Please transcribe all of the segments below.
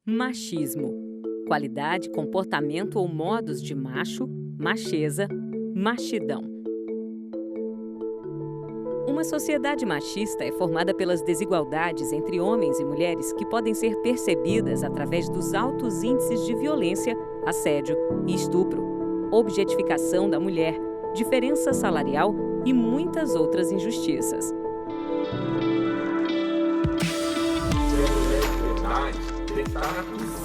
Machismo. Qualidade, comportamento ou modos de macho, macheza, machidão. Uma sociedade machista é formada pelas desigualdades entre homens e mulheres que podem ser percebidas através dos altos índices de violência, assédio e estupro, objetificação da mulher, diferença salarial e muitas outras injustiças.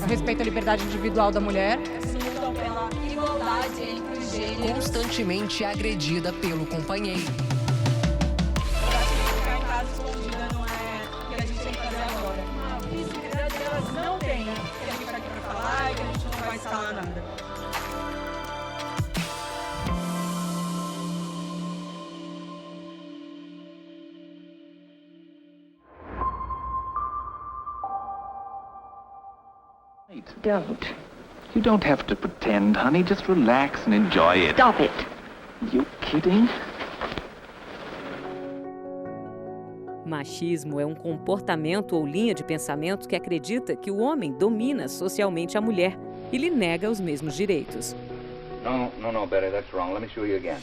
Respeito à liberdade individual da mulher. Lutam pela igualdade entre os gêneros. Constantemente agredida pelo companheiro. Eu acho que ficar em casa escondida não é o que a gente tem que fazer agora. A visibilidade que elas não têm, né? Que a gente está aqui para falar e que a gente não vai instalar nada. Don't. You don't have to pretend, honey. Just relax and enjoy it. Stop it. You kidding? Machismo é um comportamento ou linha de pensamento que acredita que o homem domina socialmente a mulher e lhe nega os mesmos direitos. No, Betty, that's wrong. Let me show you again.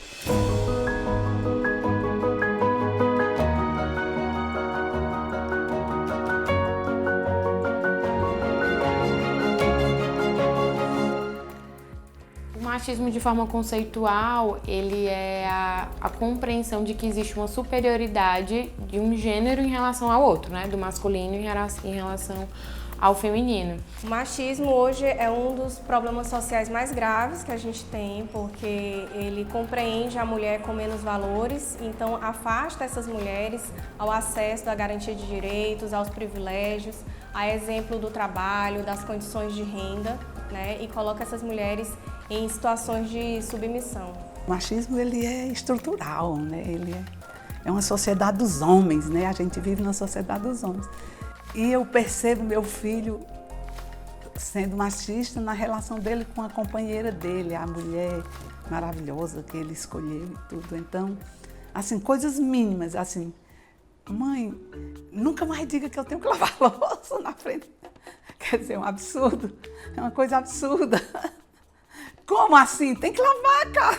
O machismo, de forma conceitual, ele é a compreensão de que existe uma superioridade de um gênero em relação ao outro, né? Do masculino em relação ao feminino. O machismo hoje é um dos problemas sociais mais graves que a gente tem, porque ele compreende a mulher com menos valores, então afasta essas mulheres ao acesso à garantia de direitos, aos privilégios, a exemplo do trabalho, das condições de renda, né? E coloca essas mulheres em situações de submissão. O machismo ele é estrutural, né? Ele é uma sociedade dos homens, né? A gente vive na sociedade dos homens. E eu percebo meu filho sendo machista na relação dele com a companheira dele, a mulher maravilhosa que ele escolheu e tudo. Então, assim, coisas mínimas, assim, mãe, nunca mais diga que eu tenho que lavar louça na frente. Quer dizer, é um absurdo, é uma coisa absurda. Como assim? Tem que lavar, cara.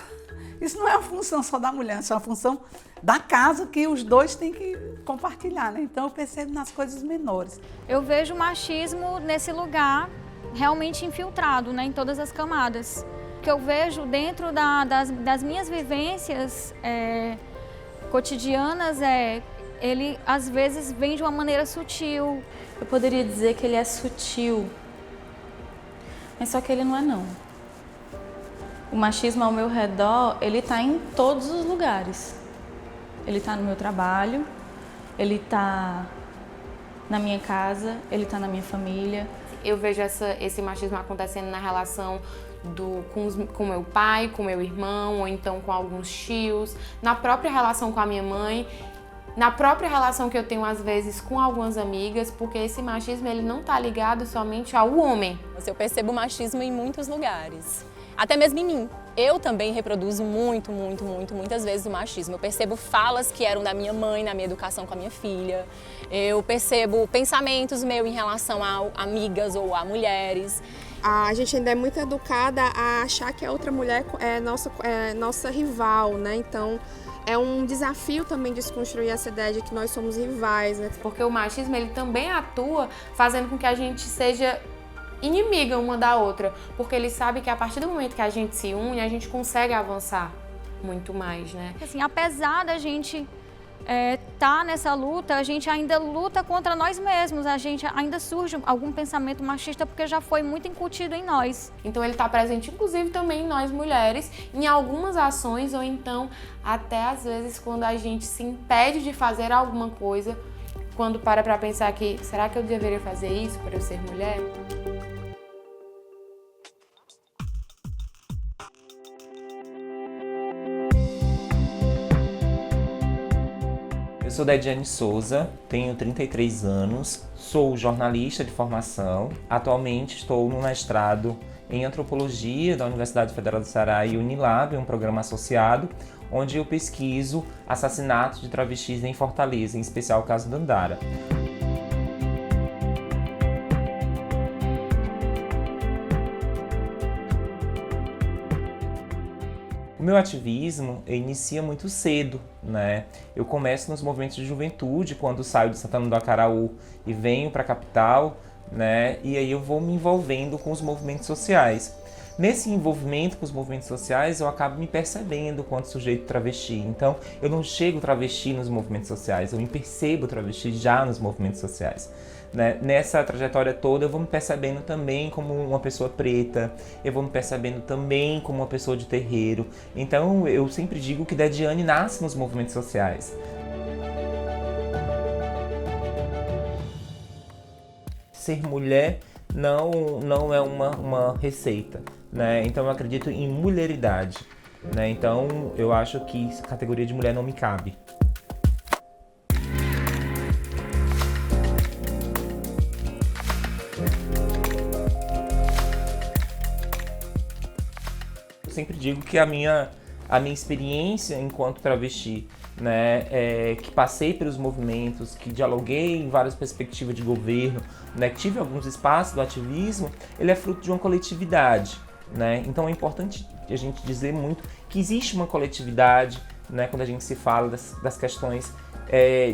Isso não é uma função só da mulher, isso é uma função da casa que os dois têm que compartilhar, né? Então eu percebo nas coisas menores. Eu vejo o machismo nesse lugar realmente infiltrado, né, em todas as camadas. O que eu vejo dentro das minhas vivências cotidianas ele às vezes vem de uma maneira sutil. Eu poderia dizer que ele é sutil, mas só que ele não é não. O machismo ao meu redor, ele está em todos os lugares. Ele está no meu trabalho, ele está na minha casa, ele está na minha família. Eu vejo esse machismo acontecendo na relação com meu pai, com meu irmão, ou então com alguns tios, na própria relação com a minha mãe, na própria relação que eu tenho às vezes com algumas amigas, porque esse machismo ele não está ligado somente ao homem. Eu percebo machismo em muitos lugares. Até mesmo em mim. Eu também reproduzo muitas vezes o machismo. Eu percebo falas que eram da minha mãe na minha educação com a minha filha. Eu percebo pensamentos meus em relação a amigas ou a mulheres. A gente ainda é muito educada a achar que a outra mulher é nossa rival, né? Então, é um desafio também desconstruir essa ideia de que nós somos rivais, né? Porque o machismo ele também atua fazendo com que a gente seja inimiga uma da outra, porque ele sabe que a partir do momento que a gente se une, a gente consegue avançar muito mais, né? Assim, apesar da gente tá nessa luta, a gente ainda luta contra nós mesmos, a gente ainda surge algum pensamento machista porque já foi muito incutido em nós. Então ele está presente inclusive também em nós mulheres, em algumas ações ou então até às vezes quando a gente se impede de fazer alguma coisa, quando para pensar que será que eu deveria fazer isso para eu ser mulher? Eu sou Dediane Souza, tenho 33 anos, sou jornalista de formação. Atualmente estou no mestrado em Antropologia da Universidade Federal do Ceará e Unilab, um programa associado, onde eu pesquiso assassinatos de travestis em Fortaleza, em especial o caso Dandara. meu ativismo inicia muito cedo, né? Eu começo nos movimentos de juventude, quando saio de Santana do Acaraú e venho para a capital, né? E aí eu vou me envolvendo com os movimentos sociais. Nesse envolvimento com os movimentos sociais, eu acabo me percebendo quanto sujeito travesti. Então, eu não chego travesti nos movimentos sociais, eu me percebo travesti já nos movimentos sociais. Né? Nessa trajetória toda, eu vou me percebendo também como uma pessoa preta, eu vou me percebendo também como uma pessoa de terreiro. Então, eu sempre digo que Dediane nasce nos movimentos sociais. Ser mulher não é uma receita, né? Então eu acredito em mulheridade, né? Então eu acho que a categoria de mulher não me cabe. Eu sempre digo que a minha experiência enquanto travesti, né, que passei pelos movimentos, que dialoguei em várias perspectivas de governo, né, que tive alguns espaços do ativismo, ele é fruto de uma coletividade, né? Então é importante a gente dizer muito que existe uma coletividade, né, quando a gente se fala das questões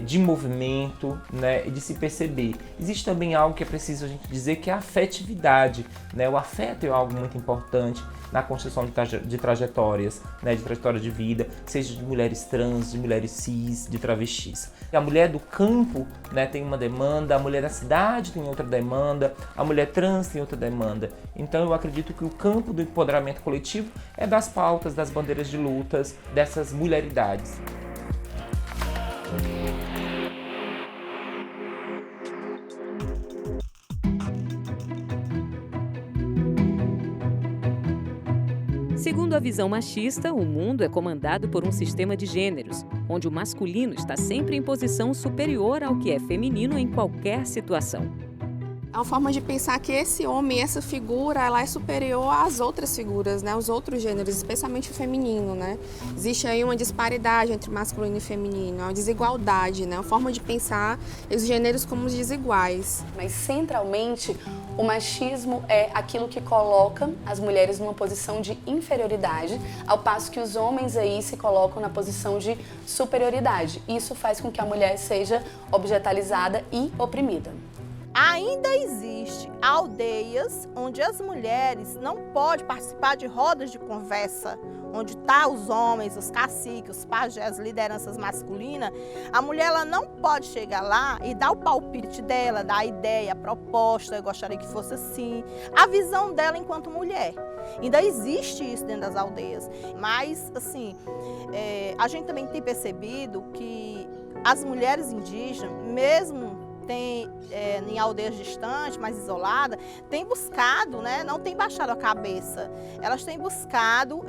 de movimento, né, e de se perceber. Existe também algo que é preciso a gente dizer, que é a afetividade, né? O afeto é algo muito importante na construção de trajetórias, né, de trajetória de vida, seja de mulheres trans, de mulheres cis, de travestis. A mulher do campo, né, tem uma demanda, a mulher da cidade tem outra demanda, a mulher trans tem outra demanda. Então eu acredito que o campo do empoderamento coletivo é das pautas, das bandeiras de lutas, dessas mulheridades. Segundo a visão machista, o mundo é comandado por um sistema de gêneros, onde o masculino está sempre em posição superior ao que é feminino em qualquer situação. É uma forma de pensar que esse homem, essa figura, ela é superior às outras figuras, né? Os outros gêneros, especialmente o feminino, né? Existe aí uma disparidade entre masculino e feminino, uma desigualdade, né? Uma forma de pensar os gêneros como desiguais. Mas centralmente, o machismo é aquilo que coloca as mulheres numa posição de inferioridade, ao passo que os homens aí se colocam na posição de superioridade. Isso faz com que a mulher seja objetalizada e oprimida. Ainda existe aldeias onde as mulheres não podem participar de rodas de conversa, onde estão os homens, os caciques, os pajés, lideranças masculinas. A mulher ela não pode chegar lá e dar o palpite dela, dar a ideia, a proposta, eu gostaria que fosse assim, a visão dela enquanto mulher. Ainda existe isso dentro das aldeias, mas assim, a gente também tem percebido que as mulheres indígenas, mesmo em aldeias distantes, mais isoladas, têm buscado, né, não têm baixado a cabeça. Elas têm buscado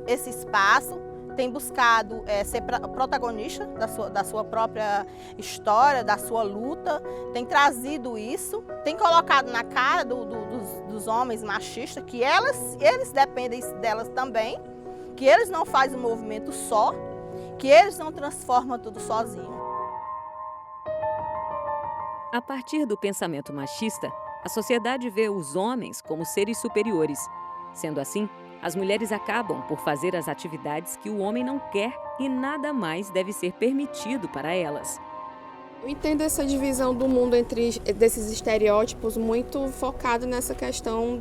esse espaço, têm buscado ser protagonista da sua própria história, da sua luta, têm trazido isso, têm colocado na cara dos homens machistas que eles dependem delas também, que eles não fazem o movimento só, que eles não transformam tudo sozinhos. A partir do pensamento machista, a sociedade vê os homens como seres superiores. Sendo assim, as mulheres acabam por fazer as atividades que o homem não quer e nada mais deve ser permitido para elas. Eu entendo essa divisão do mundo desses estereótipos muito focado nessa questão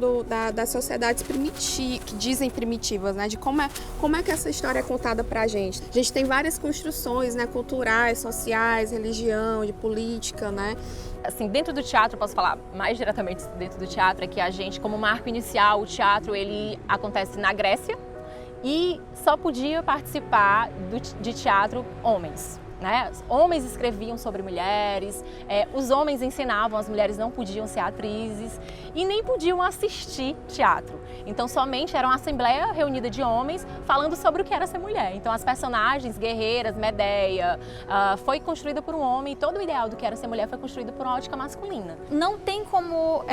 das sociedades que dizem primitivas, né? De como é que essa história é contada pra gente. A gente tem várias construções, né, culturais, sociais, religião, de política, né? Assim, dentro do teatro, eu posso falar mais diretamente dentro do teatro, é que a gente, como marco inicial, o teatro ele acontece na Grécia e só podia participar de teatro homens. Né? Homens escreviam sobre mulheres, os homens ensinavam, as mulheres não podiam ser atrizes e nem podiam assistir teatro. Então somente era uma assembleia reunida de homens falando sobre o que era ser mulher. Então as personagens guerreiras, Medeia, foi construída por um homem e todo o ideal do que era ser mulher foi construído por uma ótica masculina. Não tem como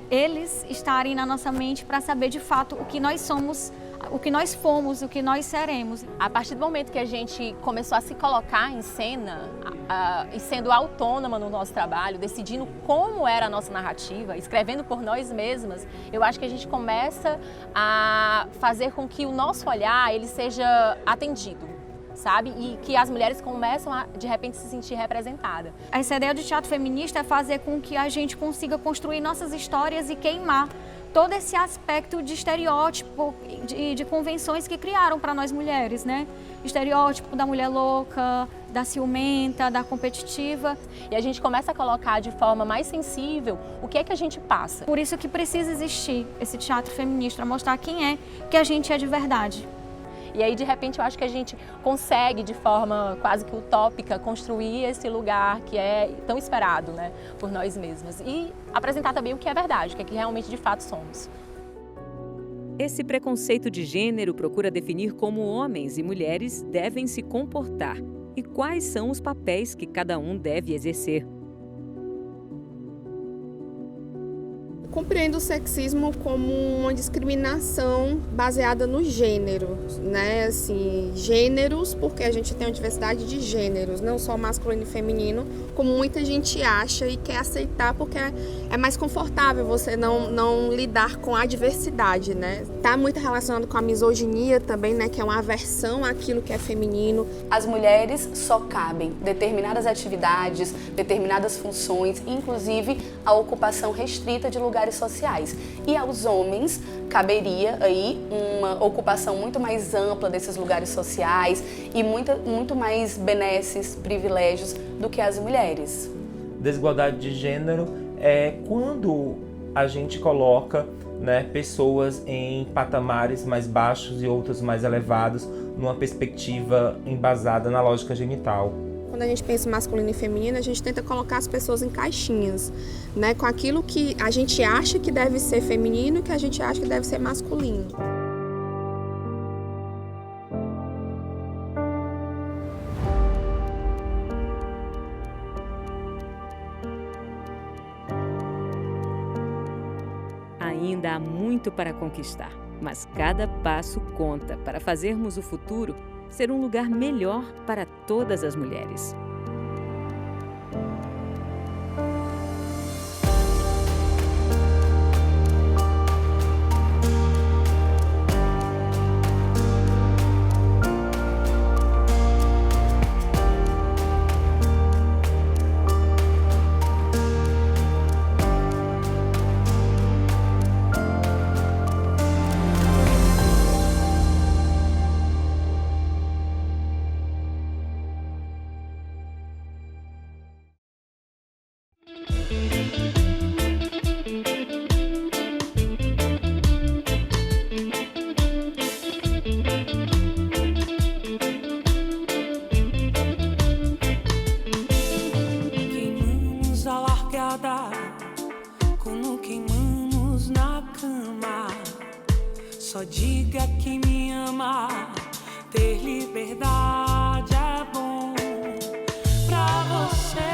eles estarem na nossa mente para saber de fato o que nós somos, o que nós fomos, o que nós seremos. A partir do momento que a gente começou a se colocar em cena e sendo autônoma no nosso trabalho, decidindo como era a nossa narrativa, escrevendo por nós mesmas, eu acho que a gente começa a fazer com que o nosso olhar ele seja atendido, sabe? E que as mulheres começam a, de repente, se sentir representadas. Essa ideia de teatro feminista é fazer com que a gente consiga construir nossas histórias e queimar todo esse aspecto de estereótipo e de convenções que criaram para nós mulheres, né? Estereótipo da mulher louca, da ciumenta, da competitiva. E a gente começa a colocar de forma mais sensível o que é que a gente passa. Por isso que precisa existir esse teatro feminista, para mostrar quem é que a gente é de verdade. E aí, de repente, eu acho que a gente consegue, de forma quase que utópica, construir esse lugar que é tão esperado, né, por nós mesmas. E apresentar também o que é verdade, o que é que realmente, de fato, somos. Esse preconceito de gênero procura definir como homens e mulheres devem se comportar e quais são os papéis que cada um deve exercer. Compreendo o sexismo como uma discriminação baseada no gênero, né? Assim, gêneros, porque a gente tem uma diversidade de gêneros, não só masculino e feminino, como muita gente acha e quer aceitar porque é mais confortável você não lidar com a diversidade, né? Tá muito relacionado com a misoginia também, né? Que é uma aversão àquilo que é feminino. As mulheres só cabem determinadas atividades, determinadas funções, inclusive a ocupação restrita de lugares sociais. E aos homens caberia aí uma ocupação muito mais ampla desses lugares sociais e muito mais benesses, privilégios do que as mulheres. Desigualdade de gênero é quando a gente coloca, né, pessoas em patamares mais baixos e outros mais elevados numa perspectiva embasada na lógica genital. Quando a gente pensa em masculino e feminino, a gente tenta colocar as pessoas em caixinhas, né? Com aquilo que a gente acha que deve ser feminino e que a gente acha que deve ser masculino. Ainda há muito para conquistar, mas cada passo conta para fazermos o futuro ser um lugar melhor para todas as mulheres. Queimamos a largada, como queimamos na cama. Só diga que me ama, ter liberdade é bom pra você.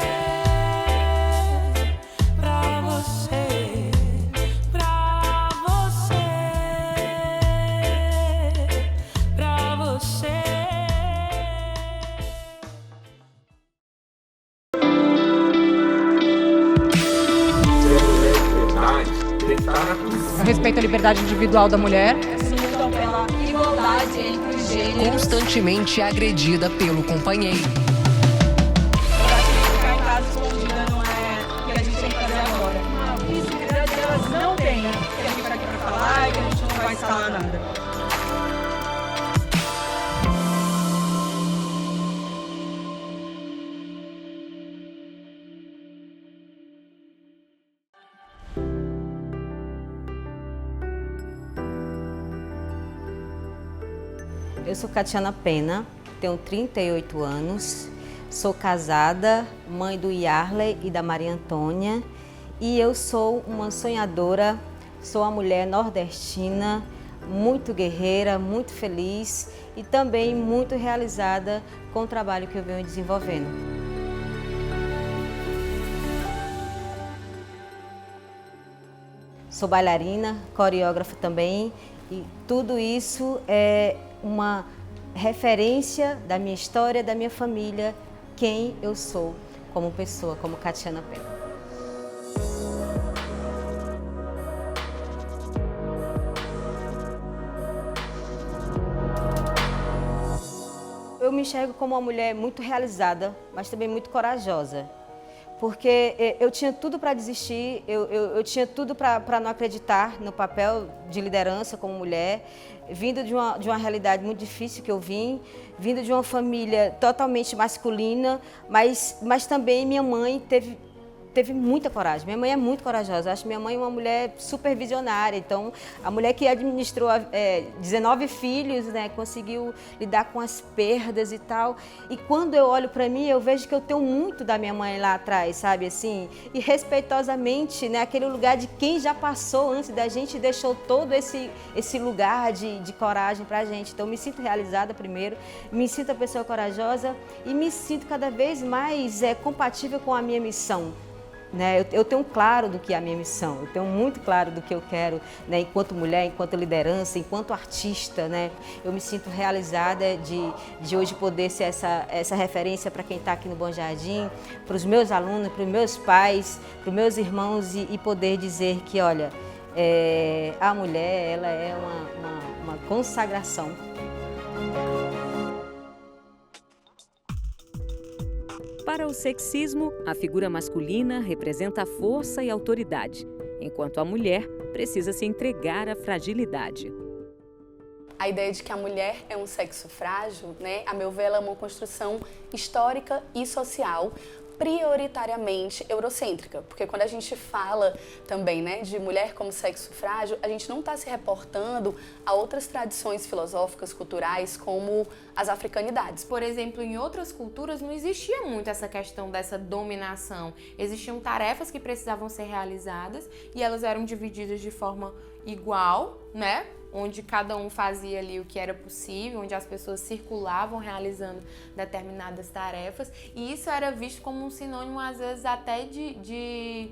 Eu respeito a liberdade individual da mulher. Lutam pela igualdade entre os gêneros. Constantemente agredida pelo companheiro. Ficar em casa escondida não é o que a gente tem que fazer agora. A visibilidade delas não tem, que a gente está aqui para falar e que a gente não vai instalar nada. Eu sou Catiana Pena, tenho 38 anos, sou casada, mãe do Yarley e da Maria Antônia e eu sou uma sonhadora, sou uma mulher nordestina, muito guerreira, muito feliz e também muito realizada com o trabalho que eu venho desenvolvendo. Sou bailarina, coreógrafa também E tudo isso é uma referência da minha história, da minha família, quem eu sou como pessoa, como Catiana Pena. Eu me enxergo como uma mulher muito realizada, mas também muito corajosa. Porque eu tinha tudo para desistir, eu tinha tudo para não acreditar no papel de liderança como mulher, vindo de uma realidade muito difícil que eu vim, vindo de uma família totalmente masculina, mas também minha mãe teve muita coragem. Minha mãe é muito corajosa. Eu acho minha mãe uma mulher super visionária. Então, a mulher que administrou 19 filhos, né, conseguiu lidar com as perdas e tal. E quando eu olho para mim, eu vejo que eu tenho muito da minha mãe lá atrás, sabe assim? E respeitosamente, né, aquele lugar de quem já passou antes da gente e deixou todo esse lugar de coragem pra gente. Então, eu me sinto realizada primeiro, me sinto a pessoa corajosa e me sinto cada vez mais compatível com a minha missão. Né? Eu tenho claro do que é a minha missão, eu tenho muito claro do que eu quero, né? Enquanto mulher, enquanto liderança, enquanto artista, né? Eu me sinto realizada de hoje poder ser essa referência para quem está aqui no Bom Jardim, para os meus alunos, para os meus pais, para os meus irmãos e poder dizer que, olha, a mulher ela é uma consagração. Para o sexismo, a figura masculina representa a força e autoridade, enquanto a mulher precisa se entregar à fragilidade. A ideia de que a mulher é um sexo frágil, né, a meu ver, ela é uma construção histórica e social, prioritariamente eurocêntrica, porque quando a gente fala também, né, de mulher como sexo frágil, a gente não está se reportando a outras tradições filosóficas, culturais, como as africanidades. Por exemplo, em outras culturas não existia muito essa questão dessa dominação. Existiam tarefas que precisavam ser realizadas e elas eram divididas de forma igual, né? Onde cada um fazia ali o que era possível, onde as pessoas circulavam realizando determinadas tarefas. E isso era visto como um sinônimo, às vezes, até de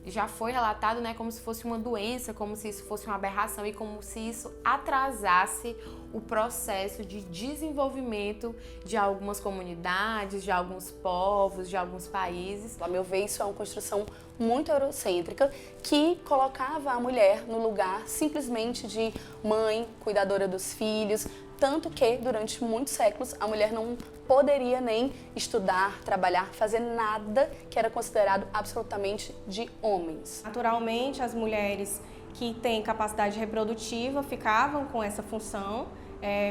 já foi relatado, né, como se fosse uma doença, como se isso fosse uma aberração e como se isso atrasasse o processo de desenvolvimento de algumas comunidades, de alguns povos, de alguns países. A meu ver, isso é uma construção muito eurocêntrica que colocava a mulher no lugar simplesmente de mãe, cuidadora dos filhos, tanto que durante muitos séculos a mulher não poderia nem estudar, trabalhar, fazer nada que era considerado absolutamente de homens. Naturalmente, as mulheres que têm capacidade reprodutiva ficavam com essa função,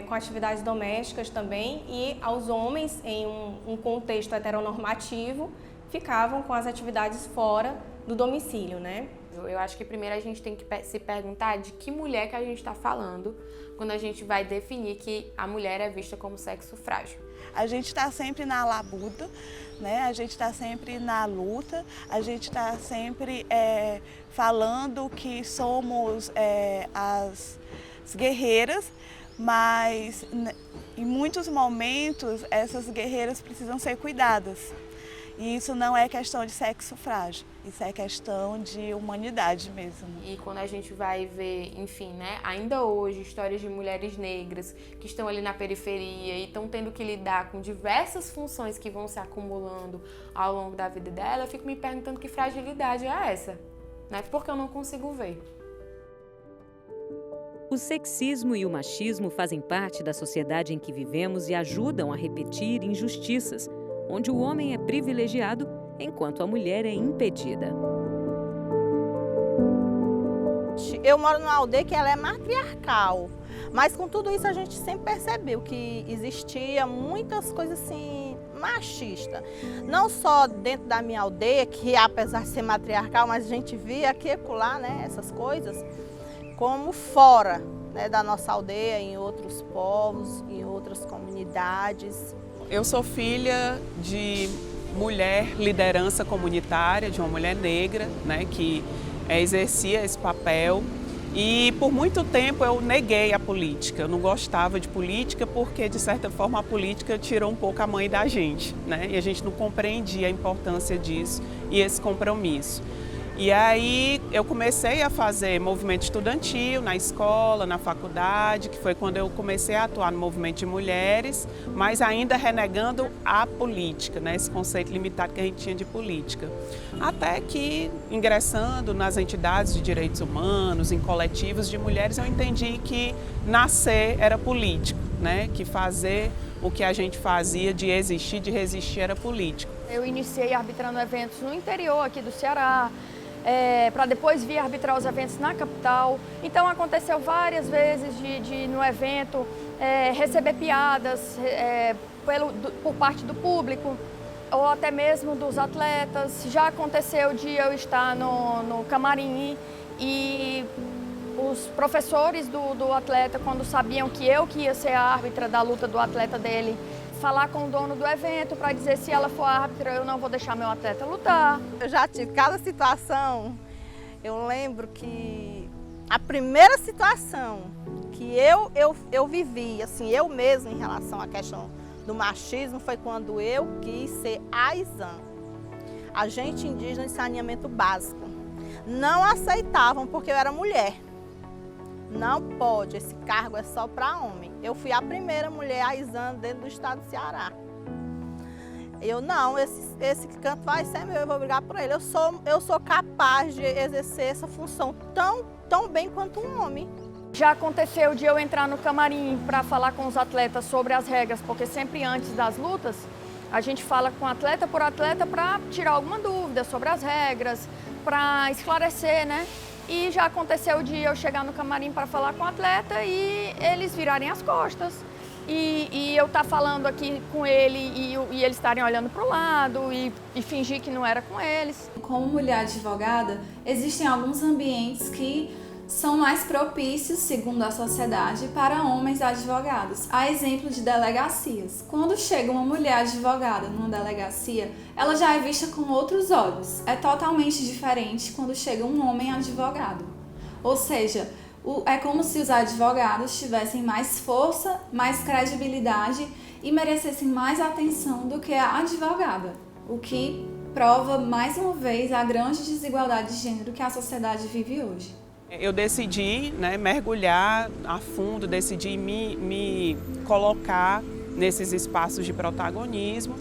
com atividades domésticas também, e aos homens, em um contexto heteronormativo, ficavam com as atividades fora do domicílio, né? Eu acho que primeiro a gente tem que se perguntar de que mulher que a gente está falando quando a gente vai definir que a mulher é vista como sexo frágil. A gente está sempre na labuta, né? A gente está sempre na luta, a gente está sempre falando que somos as guerreiras, mas em muitos momentos essas guerreiras precisam ser cuidadas. E isso não é questão de sexo frágil, isso é questão de humanidade mesmo. E quando a gente vai ver, enfim, né, ainda hoje, histórias de mulheres negras que estão ali na periferia e estão tendo que lidar com diversas funções que vão se acumulando ao longo da vida dela, eu fico me perguntando que fragilidade é essa, né? Porque eu não consigo ver. O sexismo e o machismo fazem parte da sociedade em que vivemos e ajudam a repetir injustiças, onde o homem é privilegiado enquanto a mulher é impedida. Eu moro numa aldeia que ela é matriarcal, mas com tudo isso a gente sempre percebeu que existia muitas coisas assim machistas. Não só dentro da minha aldeia, que apesar de ser matriarcal, mas a gente via aqui e acolá, né, essas coisas, como fora, né, da nossa aldeia, em outros povos, em outras comunidades. Eu sou filha de mulher liderança comunitária, de uma mulher negra, né, que exercia esse papel. E por muito tempo eu neguei a política, eu não gostava de política porque, de certa forma, a política tirou um pouco a mãe da gente, né? E a gente não compreendia a importância disso e esse compromisso. E aí eu comecei a fazer movimento estudantil na escola, na faculdade, que foi quando eu comecei a atuar no movimento de mulheres, mas ainda renegando a política, né, esse conceito limitado que a gente tinha de política. Até que, ingressando nas entidades de direitos humanos, em coletivos de mulheres, eu entendi que nascer era político, né, que fazer o que a gente fazia de existir, de resistir, era político. Eu iniciei arbitrando eventos no interior aqui do Ceará, para depois vir arbitrar os eventos na capital. Então aconteceu várias vezes de no evento receber piadas por parte do público ou até mesmo dos atletas. Já aconteceu de eu estar no camarim e os professores do atleta, quando sabiam que eu que ia ser a árbitra da luta do atleta dele, falar com o dono do evento para dizer: se ela for árbitra, eu não vou deixar meu atleta lutar. Eu já tive cada situação. Eu lembro que a primeira situação que eu vivi, assim, eu mesma em relação à questão do machismo, foi quando eu quis ser AISAN, agente indígena de saneamento básico. Não aceitavam porque eu era mulher. Não pode, esse cargo é só para homem. Eu fui a primeira mulher AISAN dentro do estado do Ceará. Eu não, esse canto vai ser meu, eu vou brigar por ele. Eu sou capaz de exercer essa função tão bem quanto um homem. Já aconteceu de eu entrar no camarim para falar com os atletas sobre as regras, porque sempre antes das lutas, a gente fala com atleta por atleta para tirar alguma dúvida sobre as regras, para esclarecer, né? E já aconteceu de eu chegar no camarim para falar com o atleta e eles virarem as costas. E eu estar falando aqui com ele e eles estarem olhando para o lado e fingir que não era com eles. Como mulher advogada, existem alguns ambientes que são mais propícios, segundo a sociedade, para homens advogados. A exemplo de delegacias. Quando chega uma mulher advogada numa delegacia, ela já é vista com outros olhos. É totalmente diferente quando chega um homem advogado. Ou seja, é como se os advogados tivessem mais força, mais credibilidade e merecessem mais atenção do que a advogada. O que prova, mais uma vez, a grande desigualdade de gênero que a sociedade vive hoje. Eu decidi, né, mergulhar a fundo, decidi me colocar nesses espaços de protagonismo.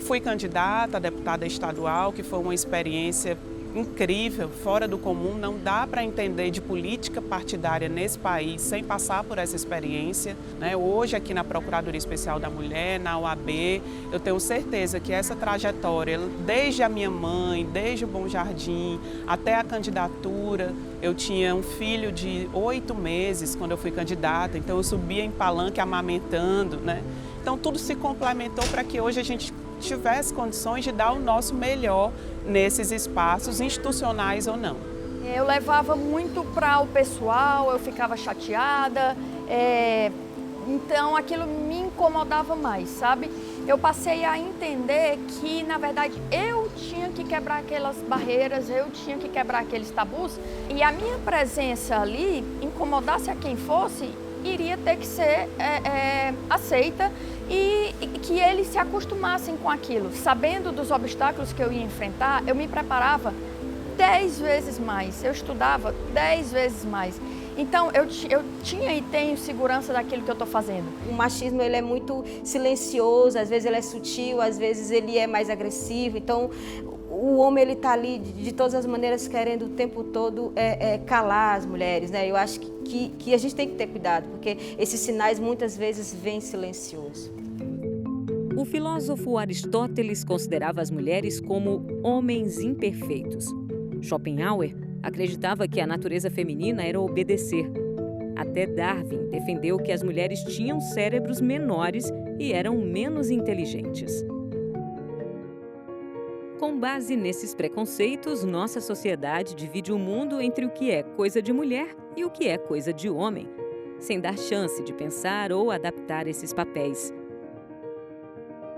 Fui candidata a deputada estadual, que foi uma experiência incrível, fora do comum. Não dá para entender de política partidária nesse país sem passar por essa experiência, né? Hoje, aqui na Procuradoria Especial da Mulher, na OAB, eu tenho certeza que essa trajetória, desde a minha mãe, desde o Bom Jardim, até a candidatura, eu tinha um filho de 8 meses quando eu fui candidata, então eu subia em palanque amamentando, né? Então tudo se complementou para que hoje a gente tivesse condições de dar o nosso melhor nesses espaços, institucionais ou não. Eu levava muito para o pessoal, eu ficava chateada, então aquilo me incomodava mais, sabe? Eu passei a entender que, na verdade, eu tinha que quebrar aquelas barreiras, eu tinha que quebrar aqueles tabus, e a minha presença ali, incomodasse a quem fosse, iria ter que ser aceita e que eles se acostumassem com aquilo. Sabendo dos obstáculos que eu ia enfrentar, eu me preparava 10 vezes mais, eu estudava 10 vezes mais. Então, eu tinha e tenho segurança daquilo que eu estou fazendo. O machismo, ele é muito silencioso, às vezes ele é sutil, às vezes ele é mais agressivo. Então, o homem, ele está ali de todas as maneiras querendo o tempo todo calar as mulheres, né? Eu acho que a gente tem que ter cuidado, porque esses sinais muitas vezes vêm silenciosos. O filósofo Aristóteles considerava as mulheres como homens imperfeitos. Schopenhauer acreditava que a natureza feminina era obedecer. Até Darwin defendeu que as mulheres tinham cérebros menores e eram menos inteligentes. Com base nesses preconceitos, nossa sociedade divide o mundo entre o que é coisa de mulher e o que é coisa de homem, sem dar chance de pensar ou adaptar esses papéis.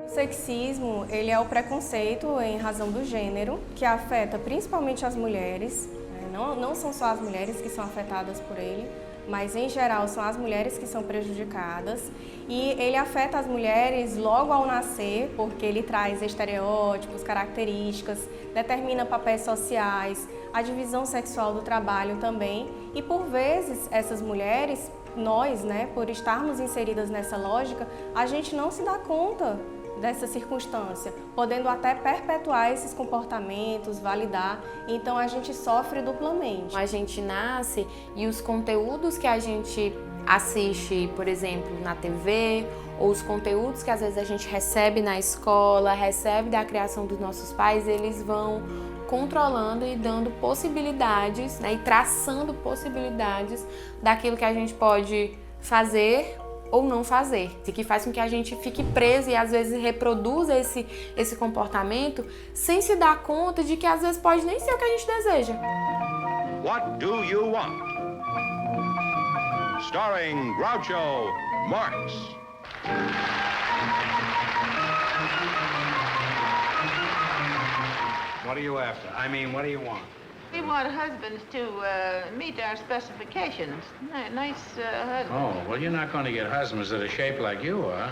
O sexismo, ele é o preconceito em razão do gênero, que afeta principalmente as mulheres. Não são só as mulheres que são afetadas por ele, mas em geral são as mulheres que são prejudicadas, e ele afeta as mulheres logo ao nascer, porque ele traz estereótipos, características, determina papéis sociais, a divisão sexual do trabalho também, e por vezes essas mulheres, nós, né, por estarmos inseridas nessa lógica, a gente não se dá conta dessa circunstância, podendo até perpetuar esses comportamentos, validar, então a gente sofre duplamente. A gente nasce e os conteúdos que a gente assiste, por exemplo, na TV, ou os conteúdos que às vezes a gente recebe na escola, recebe da criação dos nossos pais, eles vão controlando e dando possibilidades, né, e traçando possibilidades daquilo que a gente pode fazer ou não fazer, e que faz com que a gente fique preso e às vezes reproduza esse comportamento sem se dar conta de que às vezes pode nem ser o que a gente deseja. What do you want? Starring Groucho Marx. What are you after? I mean, what do you want? We want husbands to meet our specifications. Nice husbands. Oh, well, you're not going to get husbands that are shaped like you are.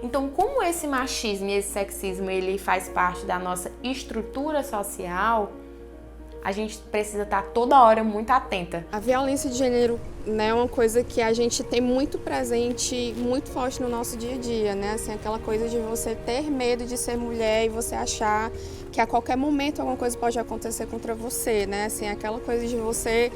Então, como esse machismo e esse sexismo ele faz parte da nossa estrutura social, a gente precisa estar toda hora muito atenta. A violência de gênero, né, é uma coisa que a gente tem muito presente, muito forte no nosso dia a dia, né? Assim, aquela coisa de você ter medo de ser mulher e você achar que a qualquer momento alguma coisa pode acontecer contra você, né? Assim, aquela coisa de você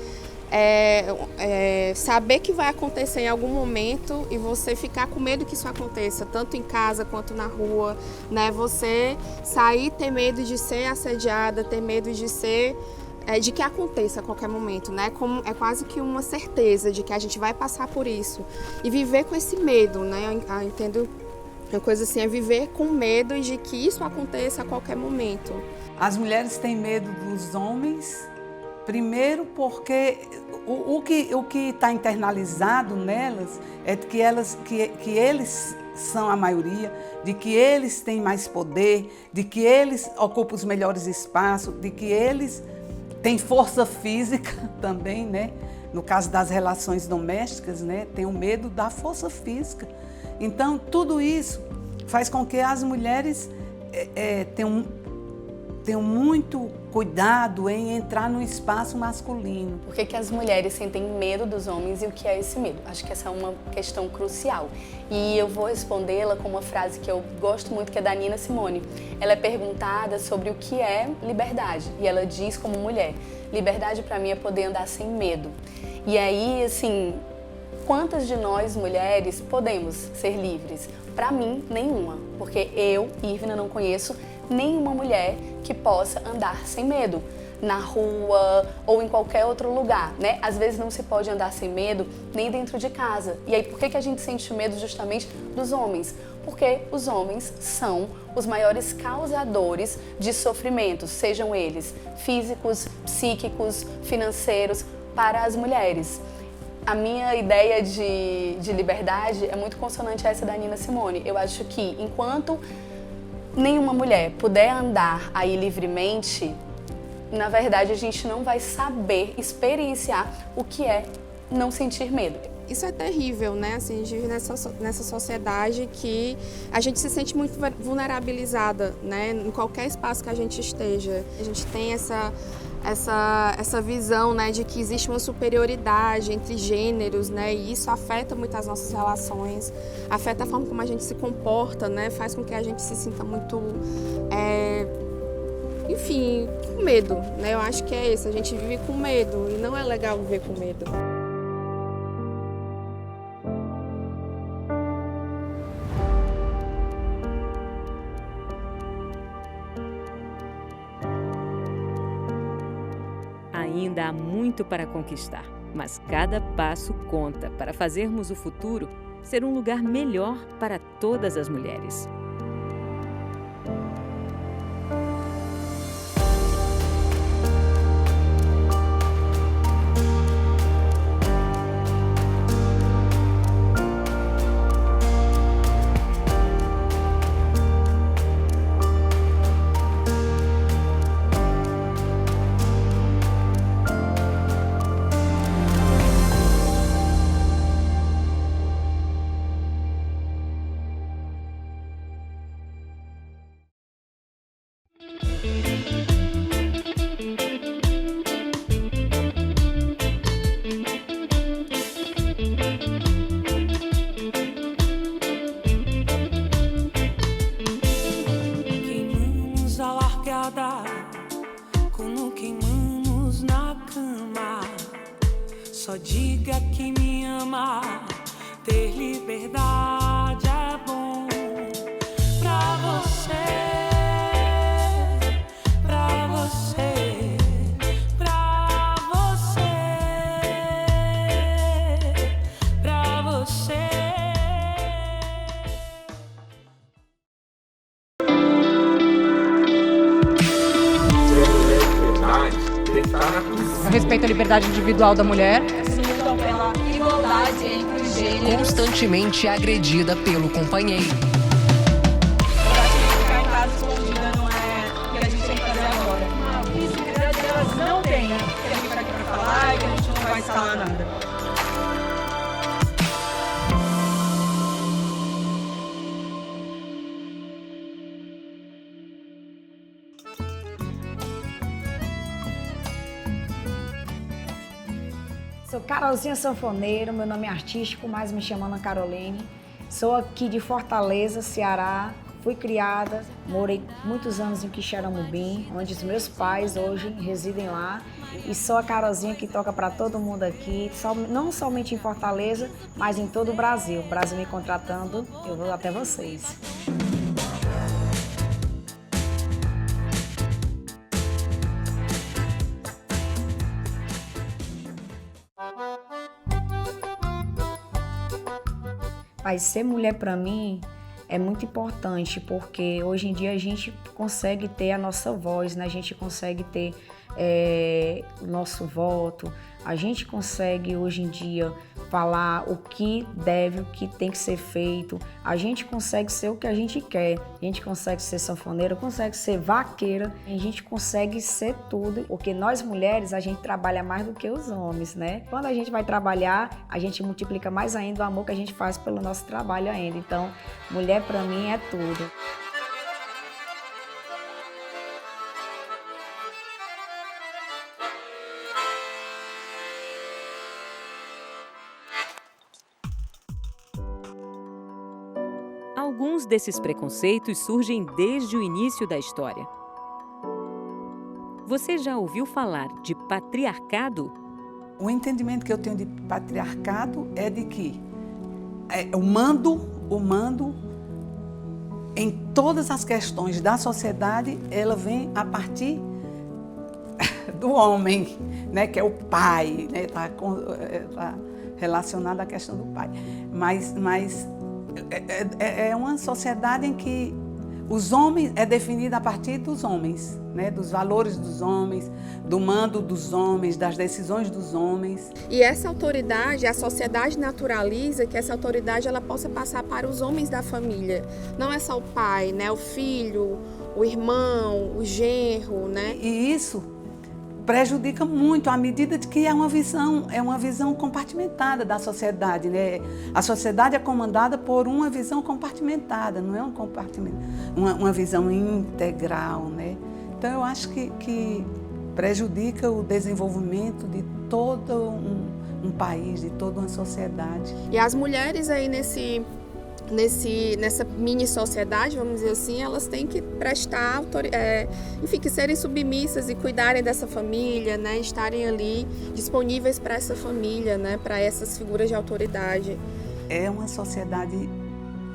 saber que vai acontecer em algum momento e você ficar com medo que isso aconteça, tanto em casa quanto na rua, né? Você sair, ter medo de ser assediada, ter medo de ser de que aconteça a qualquer momento, né? Como é quase que uma certeza de que a gente vai passar por isso e viver com esse medo, né? Eu entendo uma coisa assim, é viver com medo de que isso aconteça a qualquer momento. As mulheres têm medo dos homens. Primeiro porque o que está internalizado nelas é de que eles são a maioria, de que eles têm mais poder, de que eles ocupam os melhores espaços, de que eles têm força física também, né? No caso das relações domésticas, né? Tem o medo da força física. Então, tudo isso faz com que as mulheres tenham muito cuidado em entrar no espaço masculino. Por que as mulheres sentem medo dos homens e o que é esse medo? Acho que essa é uma questão crucial. E eu vou respondê-la com uma frase que eu gosto muito, que é da Nina Simone. Ela é perguntada sobre o que é liberdade. E ela diz como mulher, liberdade para mim é poder andar sem medo. E aí, assim, quantas de nós mulheres podemos ser livres? Para mim, nenhuma. Porque eu, Ivna, não conheço nenhuma mulher que possa andar sem medo na rua ou em qualquer outro lugar, né? Às vezes não se pode andar sem medo nem dentro de casa. E aí por que a gente sente medo justamente dos homens? Porque os homens são os maiores causadores de sofrimentos, sejam eles físicos, psíquicos, financeiros, para as mulheres. A minha ideia de liberdade é muito consonante a essa da Nina Simone. Eu acho que enquanto nenhuma mulher puder andar aí livremente, na verdade a gente não vai saber experienciar o que é não sentir medo. Isso é terrível, né? Assim, a gente vive nessa sociedade que a gente se sente muito vulnerabilizada, né? Em qualquer espaço que a gente esteja. A gente tem essa visão, né, de que existe uma superioridade entre gêneros, né? E isso afeta muito as nossas relações, afeta a forma como a gente se comporta, né? Faz com que a gente se sinta muito, enfim, com medo, né? Eu acho que é isso, a gente vive com medo e não é legal viver com medo. Ainda há muito para conquistar, mas cada passo conta para fazermos o futuro ser um lugar melhor para todas as mulheres. largada, quando queimamos na cama. Só diga que me ama, ter liberdade é bom pra você, pra você, pra você, pra você. Eu respeito a liberdade individual da mulher. Lutam pela igualdade entre os gêneros. Constantemente agredida pelo companheiro. Ficar em casa escondida não é o que a gente tem que fazer agora. A visibilidade delas não tem, né? Que a gente vai aqui pra falar e que a gente não vai falar nada. Sou Carolzinha Sanfoneiro, meu nome é artístico, mas me chamam Ana Caroline. Sou aqui de Fortaleza, Ceará. Fui criada, morei muitos anos em Quixeramobim, onde os meus pais hoje residem lá. E sou a Carolzinha que toca para todo mundo aqui, não somente em Fortaleza, mas em todo o Brasil. O Brasil me contratando, eu vou até vocês. Mas ser mulher para mim é muito importante, porque hoje em dia a gente consegue ter a nossa voz, né? A gente consegue ter o nosso voto, a gente consegue hoje em dia falar o que deve, o que tem que ser feito, a gente consegue ser o que a gente quer, a gente consegue ser sanfoneira, consegue ser vaqueira, a gente consegue ser tudo, porque nós mulheres a gente trabalha mais do que os homens, né? Quando a gente vai trabalhar, a gente multiplica mais ainda o amor que a gente faz pelo nosso trabalho ainda, então mulher para mim é tudo. Alguns desses preconceitos surgem desde o início da história. Você já ouviu falar de patriarcado? O entendimento que eu tenho de patriarcado é de que o mando em todas as questões da sociedade, ela vem a partir do homem, né, que é o pai, né, tá relacionado à questão do pai. Mas é uma sociedade em que os homens é definida a partir dos homens, né? Dos valores dos homens, do mando dos homens, das decisões dos homens. E essa autoridade, a sociedade naturaliza que essa autoridade ela possa passar para os homens da família. Não é só o pai, né? O filho, o irmão, o genro, né? E isso prejudica muito à medida de que é uma visão compartimentada da sociedade, né? A sociedade é comandada por uma visão compartimentada, não é uma visão integral, né? Então eu acho que prejudica o desenvolvimento de todo um país, de toda uma sociedade. E as mulheres aí nessa mini sociedade, vamos dizer assim, elas têm que prestar, enfim, que serem submissas e cuidarem dessa família, né, estarem ali disponíveis para essa família, né, para essas figuras de autoridade. É uma sociedade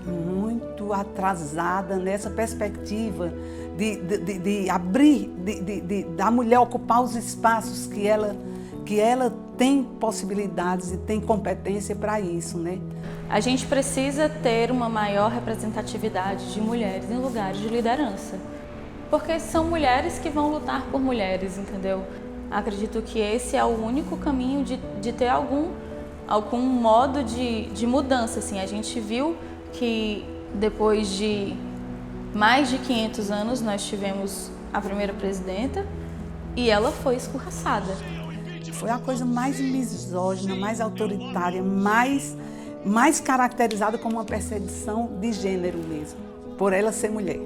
muito atrasada nessa perspectiva de abrir, da mulher ocupar os espaços que ela tem possibilidades e tem competência para isso, né? A gente precisa ter uma maior representatividade de mulheres em lugares de liderança, porque são mulheres que vão lutar por mulheres, entendeu? Acredito que esse é o único caminho de ter algum modo de mudança, assim. A gente viu que depois de mais de 500 anos nós tivemos a primeira presidenta e ela foi escorraçada. Foi a coisa mais misógina, mais autoritária, mais caracterizada como uma perseguição de gênero mesmo, por ela ser mulher.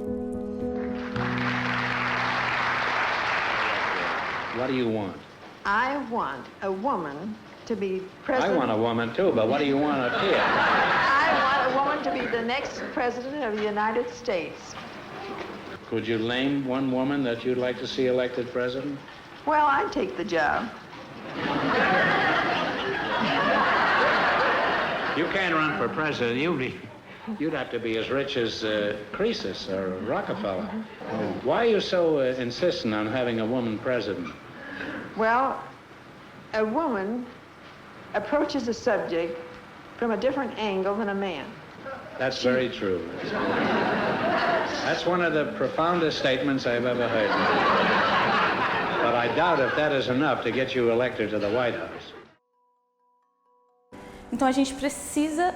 What do you want? I want a woman to be president. I want a woman too, but what do you want up here? I want a woman to be the next president of the United States. Could you name one woman that you'd like to see elected president? Well, I'd take the job. You can't run for president. You'd have to be as rich as Croesus or Rockefeller. Why are you so insistent on having a woman president? Well, a woman approaches a subject from a different angle than a man. That's very true. That's one of the profoundest statements I've ever heard. But I doubt if that is enough to get you elected to the White House. Então a gente precisa,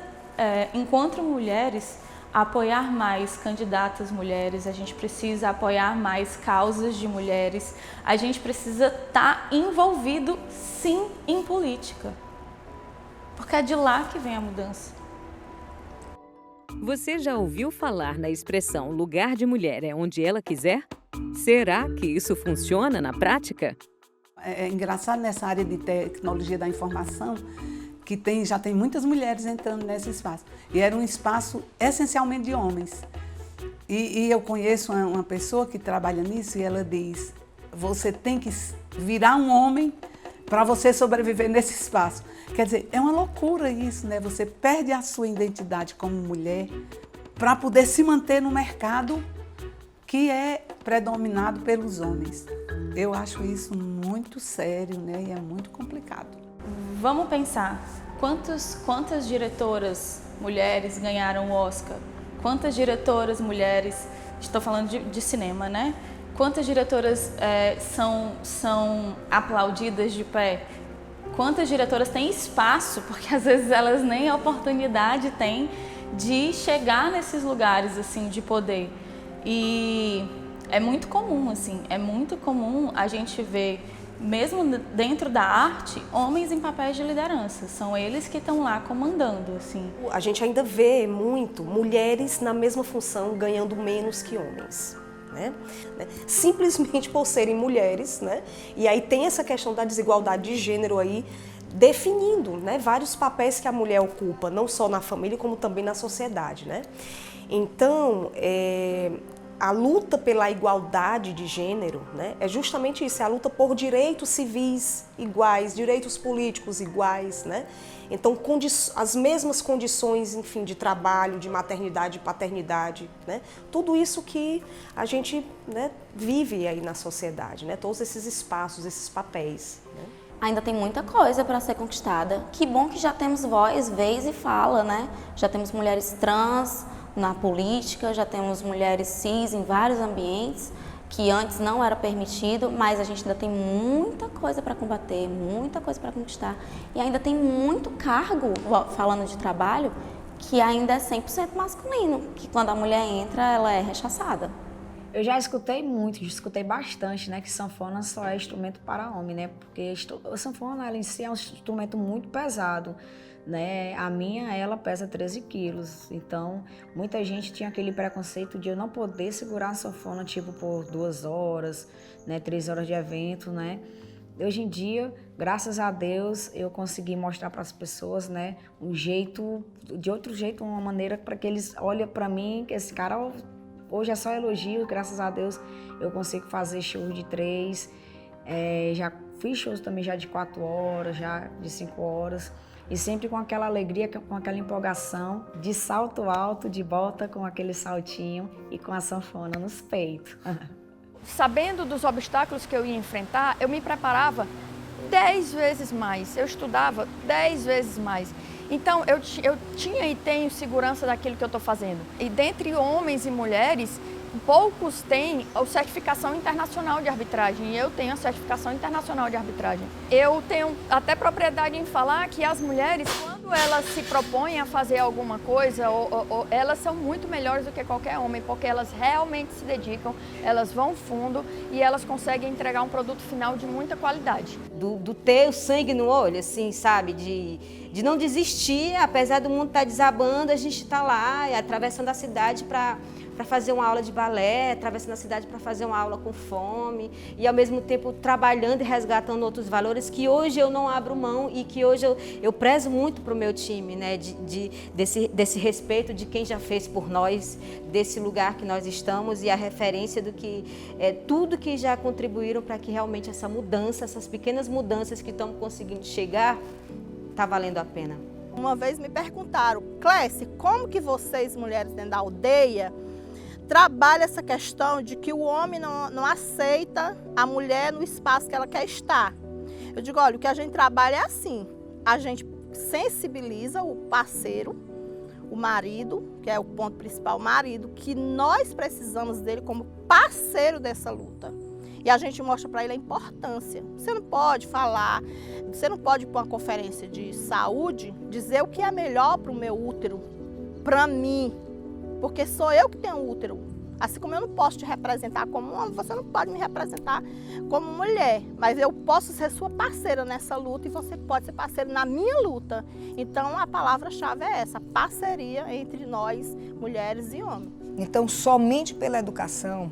enquanto mulheres, apoiar mais candidatas mulheres, a gente precisa apoiar mais causas de mulheres, a gente precisa estar envolvido, sim, em política. Porque é de lá que vem a mudança. Você já ouviu falar na expressão lugar de mulher é onde ela quiser? Será que isso funciona na prática? É engraçado nessa área de tecnologia da informação que já tem muitas mulheres entrando nesse espaço. E era um espaço essencialmente de homens. E eu conheço uma pessoa que trabalha nisso e ela diz, você tem que virar um homem para você sobreviver nesse espaço. Quer dizer, é uma loucura isso, né? Você perde a sua identidade como mulher para poder se manter no mercado que é predominado pelos homens. Eu acho isso muito sério, né? E é muito complicado. Vamos pensar, quantas diretoras mulheres ganharam o Oscar? Quantas diretoras mulheres, estou falando de cinema, né? Quantas diretoras são aplaudidas de pé? Quantas diretoras têm espaço, porque às vezes elas nem oportunidade têm de chegar nesses lugares assim de poder. E é muito comum, assim, a gente ver, mesmo dentro da arte, homens em papéis de liderança. São eles que estão lá comandando, assim. A gente ainda vê muito mulheres na mesma função ganhando menos que homens. Né? Simplesmente por serem mulheres, né? E aí tem essa questão da desigualdade de gênero aí, definindo, né, vários papéis que a mulher ocupa, não só na família, como também na sociedade, né? Então, a luta pela igualdade de gênero, né, é justamente isso, é a luta por direitos civis iguais, direitos políticos iguais, né? Então, as mesmas condições, enfim, de trabalho, de maternidade e paternidade, né? Tudo isso que a gente, né, vive aí na sociedade, né? Todos esses espaços, esses papéis, né? Ainda tem muita coisa para ser conquistada. Que bom que já temos voz, vez e fala, né? Já temos mulheres trans na política, já temos mulheres cis em vários ambientes, que antes não era permitido, mas a gente ainda tem muita coisa para combater, muita coisa para conquistar. E ainda tem muito cargo, falando de trabalho, que ainda é 100% masculino, que quando a mulher entra, ela é rechaçada. Eu já escutei bastante, né, que sanfona só é instrumento para homem, né, porque a sanfona, ela em si é um instrumento muito pesado, né, a minha, ela pesa 13 quilos, então muita gente tinha aquele preconceito de eu não poder segurar a sanfona, tipo, por 2 horas, né, 3 horas de evento, né. Hoje em dia, graças a Deus, eu consegui mostrar para as pessoas, né, um jeito, de outro jeito, uma maneira para que eles olhem para mim, que esse cara hoje é só elogio, graças a Deus eu consigo fazer shows de 3, já fiz shows também já de 4 horas, já de 5 horas, e sempre com aquela alegria, com aquela empolgação, de salto alto, de bota com aquele saltinho e com a sanfona nos peitos. Sabendo dos obstáculos que eu ia enfrentar, eu me preparava 10 vezes mais, eu estudava 10 vezes mais. Então, eu tinha e tenho segurança daquilo que eu estou fazendo. E dentre homens e mulheres, poucos têm a certificação internacional de arbitragem, e eu tenho a certificação internacional de arbitragem. Eu tenho até propriedade em falar que as mulheres, quando elas se propõem a fazer alguma coisa, elas são muito melhores do que qualquer homem, porque elas realmente se dedicam, elas vão fundo e elas conseguem entregar um produto final de muita qualidade. Do ter o sangue no olho, assim, sabe? De não desistir, apesar do mundo estar desabando, a gente está lá, atravessando a cidade para para fazer uma aula de balé, atravessando a cidade para fazer uma aula com fome e ao mesmo tempo trabalhando e resgatando outros valores que hoje eu não abro mão e que hoje eu prezo muito para o meu time, né? Desse respeito de quem já fez por nós, desse lugar que nós estamos e a referência do que tudo que já contribuíram para que realmente essa mudança, essas pequenas mudanças que estamos conseguindo chegar, está valendo a pena. Uma vez me perguntaram, Clécia, como que vocês, mulheres dentro da aldeia, trabalham essa questão de que o homem não aceita a mulher no espaço que ela quer estar? Eu digo, olha, o que a gente trabalha é assim, a gente sensibiliza o parceiro, o marido, que é o ponto principal, o marido, que nós precisamos dele como parceiro dessa luta. E a gente mostra para ele a importância. Você não pode falar, você não pode ir para uma conferência de saúde dizer o que é melhor para o meu útero, para mim, porque sou eu que tenho útero. Assim como eu não posso te representar como homem, você não pode me representar como mulher. Mas eu posso ser sua parceira nessa luta e você pode ser parceiro na minha luta. Então a palavra-chave é essa, parceria entre nós, mulheres e homens. Então somente pela educação,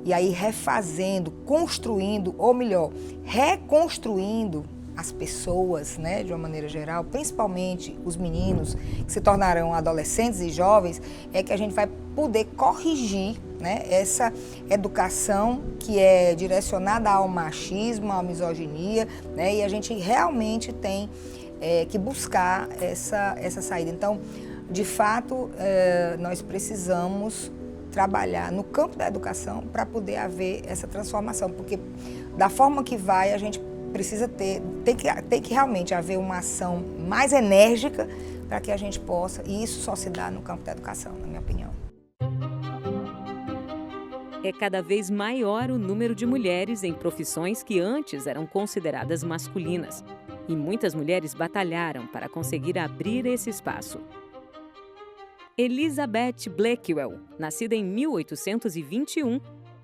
e aí refazendo, construindo, ou melhor, reconstruindo as pessoas, né, de uma maneira geral, principalmente os meninos que se tornarão adolescentes e jovens, é que a gente vai poder corrigir, né, essa educação que é direcionada ao machismo, à misoginia, né, e a gente realmente tem que buscar essa saída. Então, de fato, nós precisamos trabalhar no campo da educação para poder haver essa transformação, porque da forma que vai, a gente precisa tem que realmente haver uma ação mais enérgica para que a gente possa, e isso só se dá no campo da educação, na minha opinião. É cada vez maior o número de mulheres em profissões que antes eram consideradas masculinas, e muitas mulheres batalharam para conseguir abrir esse espaço. Elizabeth Blackwell, nascida em 1821,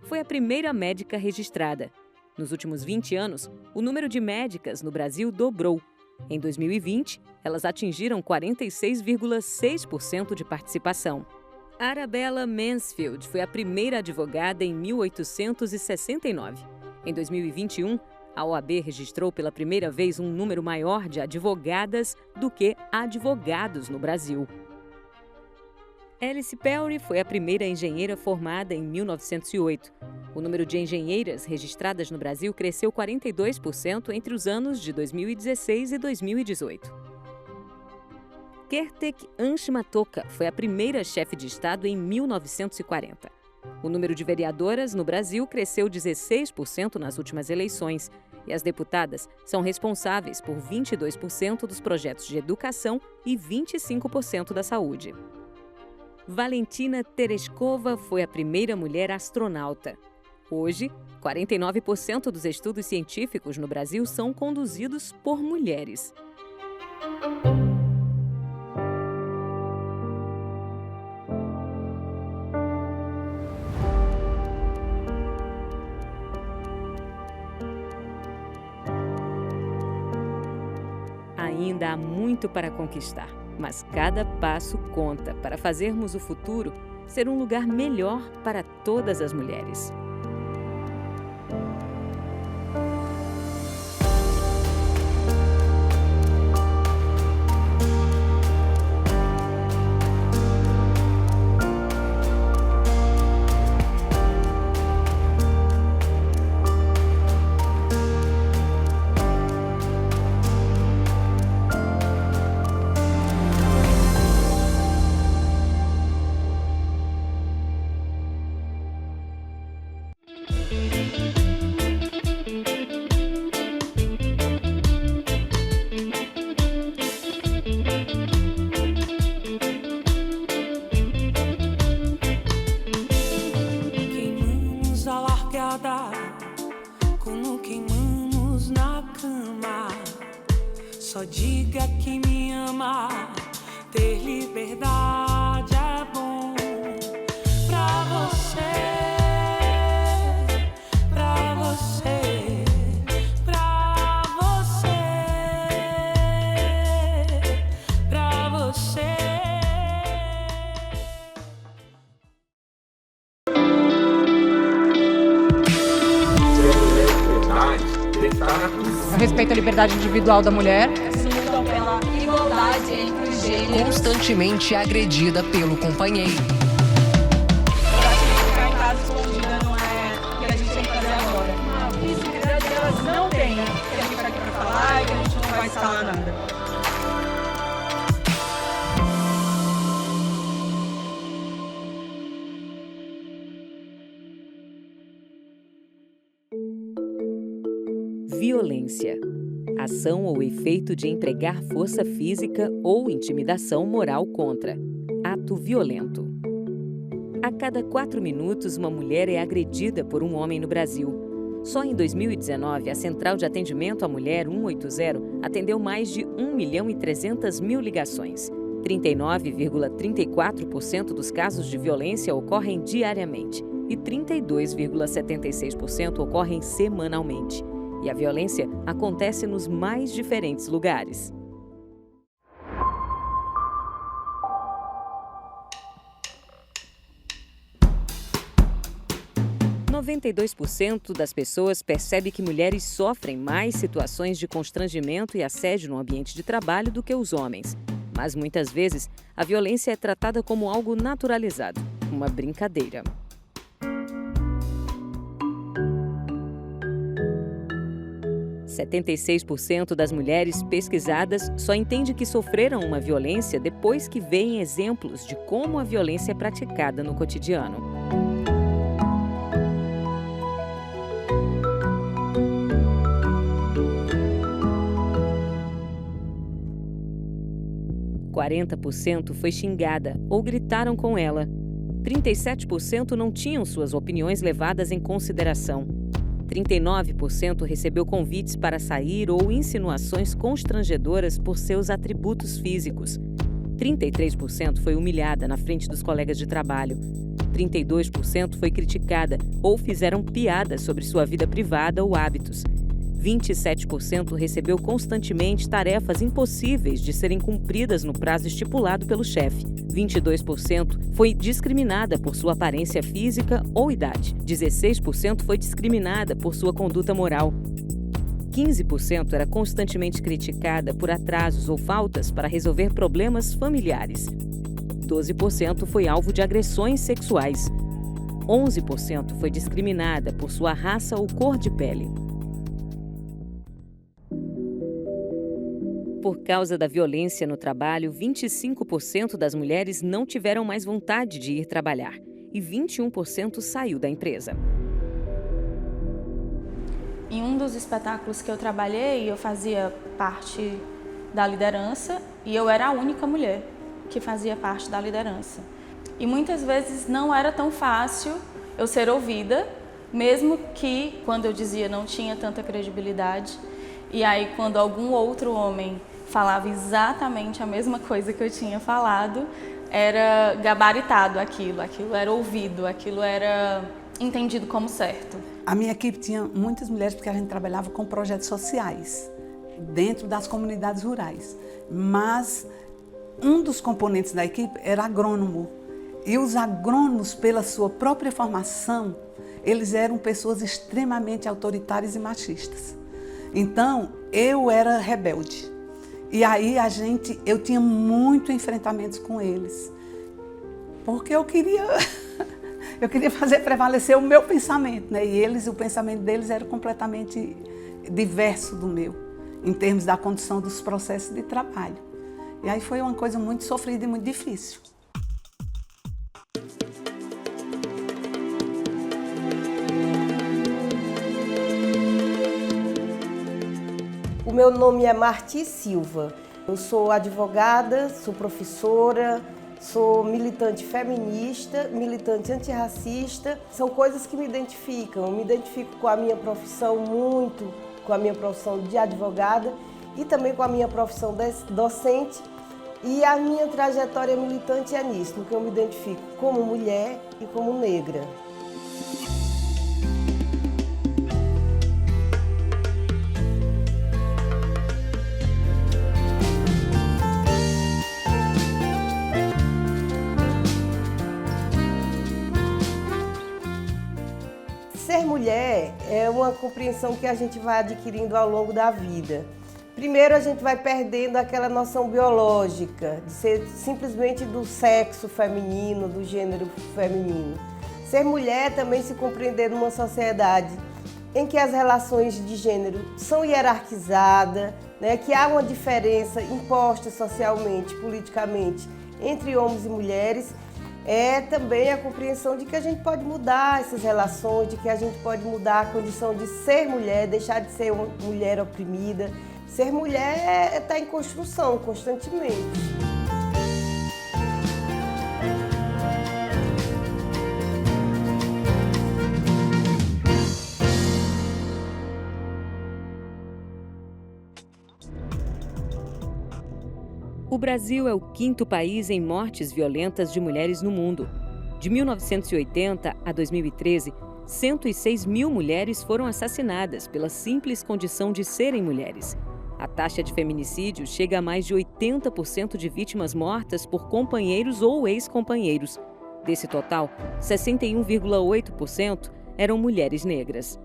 foi a primeira médica registrada. Nos últimos 20 anos, o número de médicas no Brasil dobrou. Em 2020, elas atingiram 46,6% de participação. Arabella Mansfield foi a primeira advogada em 1869. Em 2021, a OAB registrou pela primeira vez um número maior de advogadas do que advogados no Brasil. Alice Perry foi a primeira engenheira formada em 1908. O número de engenheiras registradas no Brasil cresceu 42% entre os anos de 2016 e 2018. Kertek Anshimatoka foi a primeira chefe de Estado em 1940. O número de vereadoras no Brasil cresceu 16% nas últimas eleições e as deputadas são responsáveis por 22% dos projetos de educação e 25% da saúde. Valentina Tereshkova foi a primeira mulher astronauta. Hoje, 49% dos estudos científicos no Brasil são conduzidos por mulheres. Ainda há muito para conquistar, mas cada passo conta para fazermos o futuro ser um lugar melhor para todas as mulheres. Como queimamos na cama. Só diga que me ama. Ter liberdade é bom pra você. Eu respeito a liberdade individual da mulher. Lutam pela igualdade entre os gêneros. Constantemente agredida pelo companheiro. Ficar em casa escondida não é o que a gente tem que fazer agora. A visibilidade delas não tem, né? Que a gente está aqui para falar e que a gente não vai instalar nada. Violência. Ação ou efeito de empregar força física ou intimidação moral contra. Ato violento. A cada 4 minutos, uma mulher é agredida por um homem no Brasil. Só em 2019, a Central de Atendimento à Mulher 180 atendeu mais de 1.300.000 ligações. 39,34% dos casos de violência ocorrem diariamente e 32,76% ocorrem semanalmente. E a violência acontece nos mais diferentes lugares. – 92% das pessoas percebe que mulheres sofrem mais situações de constrangimento e assédio no ambiente de trabalho do que os homens. Mas muitas vezes a violência é tratada como algo naturalizado, uma brincadeira. 76% das mulheres pesquisadas só entende que sofreram uma violência depois que veem exemplos de como a violência é praticada no cotidiano. – 40% foi xingada ou gritaram com ela. 37% não tinham suas opiniões levadas em consideração. 39% recebeu convites para sair ou insinuações constrangedoras por seus atributos físicos. 33% foi humilhada na frente dos colegas de trabalho. 32% foi criticada ou fizeram piadas sobre sua vida privada ou hábitos. 27% recebeu constantemente tarefas impossíveis de serem cumpridas no prazo estipulado pelo chefe. 22% foi discriminada por sua aparência física ou idade. 16% foi discriminada por sua conduta moral. 15% era constantemente criticada por atrasos ou faltas para resolver problemas familiares. 12% foi alvo de agressões sexuais. 11% foi discriminada por sua raça ou cor de pele. Por causa da violência no trabalho, 25% das mulheres não tiveram mais vontade de ir trabalhar e 21% saiu da empresa. Em um dos espetáculos que eu trabalhei, eu fazia parte da liderança e eu era a única mulher que fazia parte da liderança. E muitas vezes não era tão fácil eu ser ouvida, mesmo que quando eu dizia não tinha tanta credibilidade. E aí quando algum outro homem falava exatamente a mesma coisa que eu tinha falado, era gabaritado aquilo era ouvido, aquilo era entendido como certo. A minha equipe tinha muitas mulheres porque a gente trabalhava com projetos sociais dentro das comunidades rurais. Mas um dos componentes da equipe era agrônomo. E os agrônomos, pela sua própria formação, eles eram pessoas extremamente autoritárias e machistas. Então, eu era rebelde. E aí eu tinha muitos enfrentamentos com eles. Porque eu queria fazer prevalecer o meu pensamento, né? E o pensamento deles era completamente diverso do meu, em termos da condução dos processos de trabalho. E aí foi uma coisa muito sofrida e muito difícil. O meu nome é Marti Silva. Eu sou advogada, sou professora, sou militante feminista, militante antirracista. São coisas que me identificam. Eu me identifico com a minha profissão muito, com a minha profissão de advogada e também com a minha profissão docente. E a minha trajetória militante é nisso, no que eu me identifico como mulher e como negra. Ser mulher é uma uma compreensão que a gente vai adquirindo ao longo da vida. Primeiro, a gente vai perdendo aquela noção biológica, de ser simplesmente do sexo feminino, do gênero feminino. Ser mulher também se compreender numa sociedade em que as relações de gênero são hierarquizadas, né, que há uma diferença imposta socialmente, politicamente, entre homens e mulheres, é também a compreensão de que a gente pode mudar essas relações, de que a gente pode mudar a condição de ser mulher, deixar de ser uma mulher oprimida. Ser mulher é estar em construção constantemente. O Brasil é o 5º país em mortes violentas de mulheres no mundo. De 1980 a 2013, 106 mil mulheres foram assassinadas pela simples condição de serem mulheres. A taxa de feminicídio chega a mais de 80% de vítimas mortas por companheiros ou ex-companheiros. Desse total, 61,8% eram mulheres negras.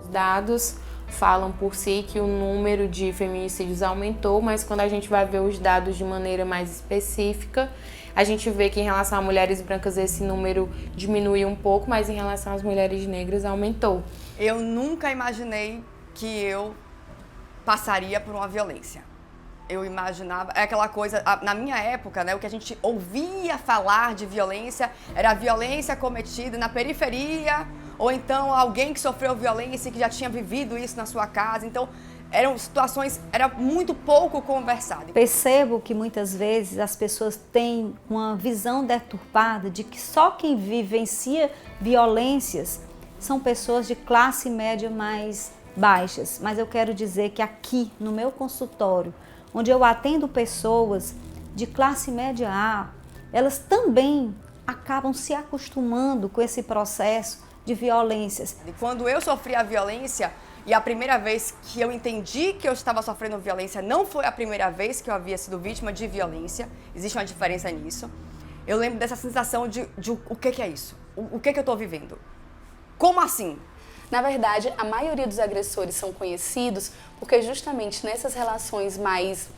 Os dados falam por si que o número de feminicídios aumentou, mas quando a gente vai ver os dados de maneira mais específica, a gente vê que em relação a mulheres brancas esse número diminuiu um pouco, mas em relação às mulheres negras aumentou. Eu nunca imaginei que eu passaria por uma violência. Eu imaginava, é aquela coisa, na minha época, né, o que a gente ouvia falar de violência era a violência cometida na periferia, ou então alguém que sofreu violência e que já tinha vivido isso na sua casa. Então, eram situações, era muito pouco conversado. Percebo que muitas vezes as pessoas têm uma visão deturpada de que só quem vivencia violências são pessoas de classe média mais baixas. Mas eu quero dizer que aqui, no meu consultório, onde eu atendo pessoas de classe média A, elas também acabam se acostumando com esse processo de violências. E quando eu sofri a violência, e a primeira vez que eu entendi que eu estava sofrendo violência não foi a primeira vez que eu havia sido vítima de violência, existe uma diferença nisso. Eu lembro dessa sensação de o que é isso? O que eu estou vivendo? Como assim? Na verdade, a maioria dos agressores são conhecidos porque justamente nessas relações mais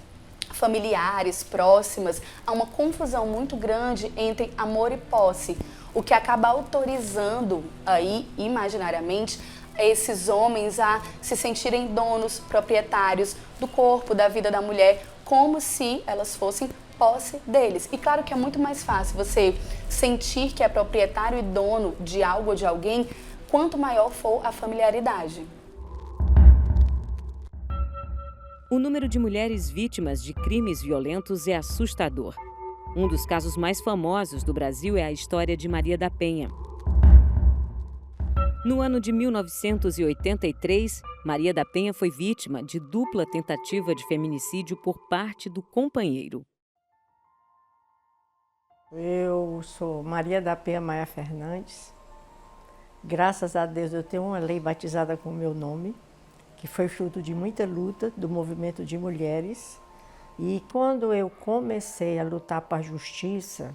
familiares, próximas, há uma confusão muito grande entre amor e posse, o que acaba autorizando aí, imaginariamente, esses homens a se sentirem donos, proprietários do corpo, da vida da mulher, como se elas fossem posse deles. E claro que é muito mais fácil você sentir que é proprietário e dono de algo ou de alguém, quanto maior for a familiaridade. O número de mulheres vítimas de crimes violentos é assustador. Um dos casos mais famosos do Brasil é a história de Maria da Penha. No ano de 1983, Maria da Penha foi vítima de dupla tentativa de feminicídio por parte do companheiro. Eu sou Maria da Penha Maia Fernandes. Graças a Deus eu tenho uma lei batizada com o meu nome, que foi fruto de muita luta do movimento de mulheres. E quando eu comecei a lutar para a justiça,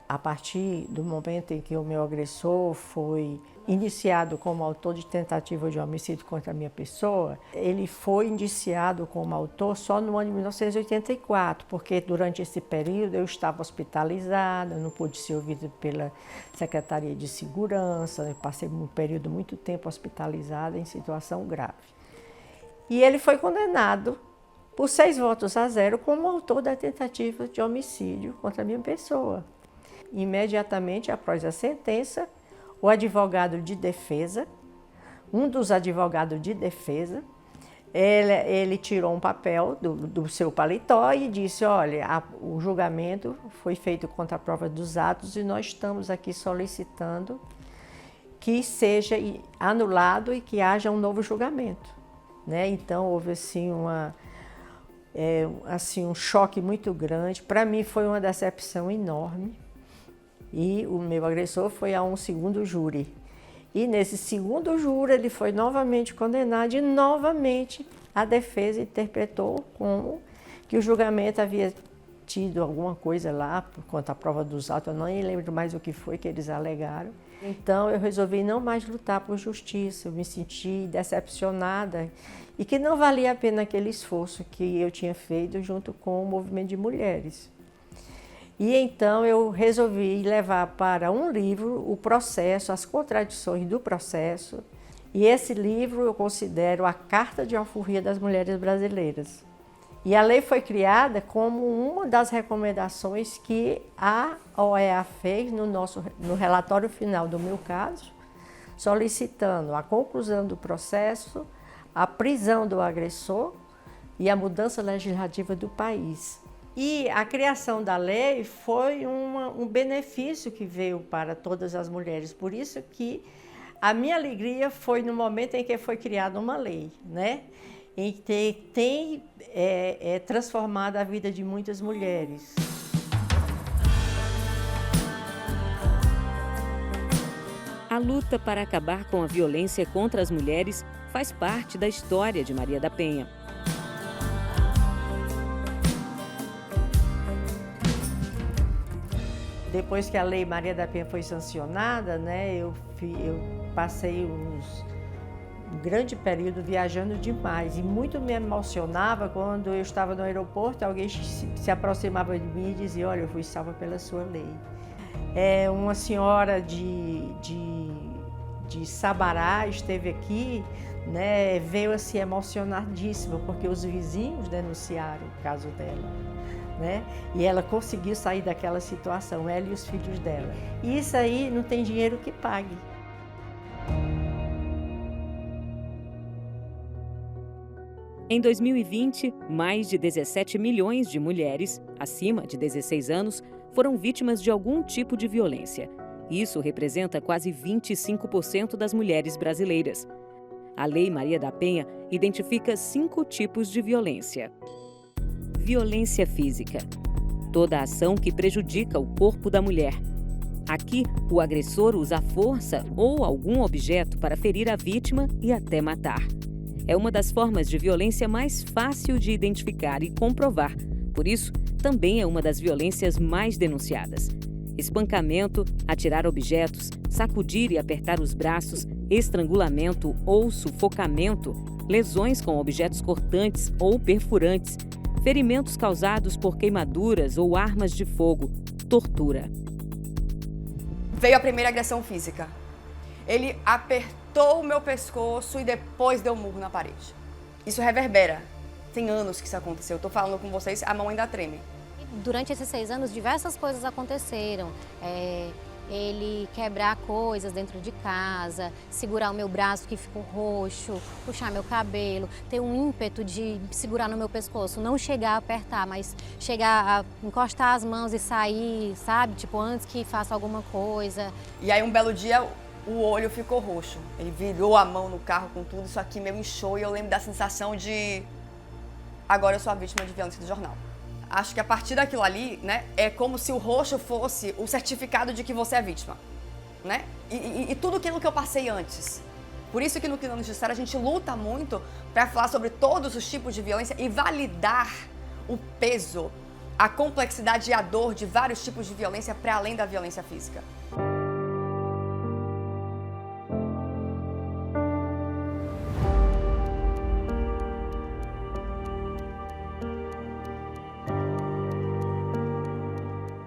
a partir do momento em que o meu agressor foi iniciado como autor de tentativa de homicídio contra a minha pessoa, ele foi indiciado como autor só no ano de 1984, porque durante esse período eu estava hospitalizada, não pude ser ouvida pela Secretaria de Segurança, eu passei um período muito tempo hospitalizada em situação grave. E ele foi condenado por 6-0 como autor da tentativa de homicídio contra a minha pessoa. Imediatamente após a sentença, o advogado de defesa, um dos advogados de defesa, ele tirou um papel do seu paletó e disse, olha, o julgamento foi feito contra a prova dos atos e nós estamos aqui solicitando que seja anulado e que haja um novo julgamento. Né? Então, houve assim, um choque muito grande. Para mim, foi uma decepção enorme. E o meu agressor foi a um segundo júri. E nesse segundo júri ele foi novamente condenado e novamente a defesa interpretou como que o julgamento havia tido alguma coisa lá, quanto à prova dos autos, eu não lembro mais o que foi que eles alegaram. Então eu resolvi não mais lutar por justiça, eu me senti decepcionada e que não valia a pena aquele esforço que eu tinha feito junto com o movimento de mulheres. E então eu resolvi levar para um livro o processo, as contradições do processo, e esse livro eu considero a Carta de Alforria das Mulheres Brasileiras. E a lei foi criada como uma das recomendações que a OEA fez no relatório final do meu caso, solicitando a conclusão do processo, a prisão do agressor e a mudança legislativa do país. E a criação da lei foi um benefício que veio para todas as mulheres. Por isso que a minha alegria foi no momento em que foi criada uma lei, né? Em que tem transformado a vida de muitas mulheres. A luta para acabar com a violência contra as mulheres faz parte da história de Maria da Penha. Depois que a Lei Maria da Penha foi sancionada, né, eu passei um grande período viajando demais e muito me emocionava quando eu estava no aeroporto, alguém se aproximava de mim e dizia: olha, eu fui salva pela sua lei. Uma senhora de Sabará esteve aqui, né, veio assim emocionadíssima porque os vizinhos denunciaram o caso dela, né, e ela conseguiu sair daquela situação, ela e os filhos dela. E isso aí não tem dinheiro que pague. Em 2020, mais de 17 milhões de mulheres, acima de 16 anos, foram vítimas de algum tipo de violência. Isso representa quase 25% das mulheres brasileiras. A Lei Maria da Penha identifica 5 tipos de violência. Violência física. Toda ação que prejudica o corpo da mulher. Aqui, o agressor usa força ou algum objeto para ferir a vítima e até matar. É uma das formas de violência mais fácil de identificar e comprovar. Por isso, também é uma das violências mais denunciadas. Espancamento, atirar objetos, sacudir e apertar os braços, estrangulamento ou sufocamento, lesões com objetos cortantes ou perfurantes, ferimentos causados por queimaduras ou armas de fogo, tortura. Veio a primeira agressão física. Ele apertou o meu pescoço e depois deu um murro na parede. Isso reverbera. Tem anos que isso aconteceu. Eu tô falando com vocês, a mão ainda treme. Durante esses 6 anos, diversas coisas aconteceram. Ele quebrar coisas dentro de casa, segurar o meu braço que ficou roxo, puxar meu cabelo, ter um ímpeto de segurar no meu pescoço, não chegar a apertar, mas chegar a encostar as mãos e sair, sabe? Tipo, antes que faça alguma coisa. E aí, um belo dia, o olho ficou roxo. Ele virou a mão no carro com tudo, isso aqui meu inchou e eu lembro da sensação de... Agora eu sou a vítima de violência do jornal. Acho que a partir daquilo ali, né, é como se o roxo fosse o certificado de que você é vítima, né? E tudo aquilo que eu passei antes. Por isso que no Criando Justiça a gente luta muito para falar sobre todos os tipos de violência e validar o peso, a complexidade e a dor de vários tipos de violência para além da violência física.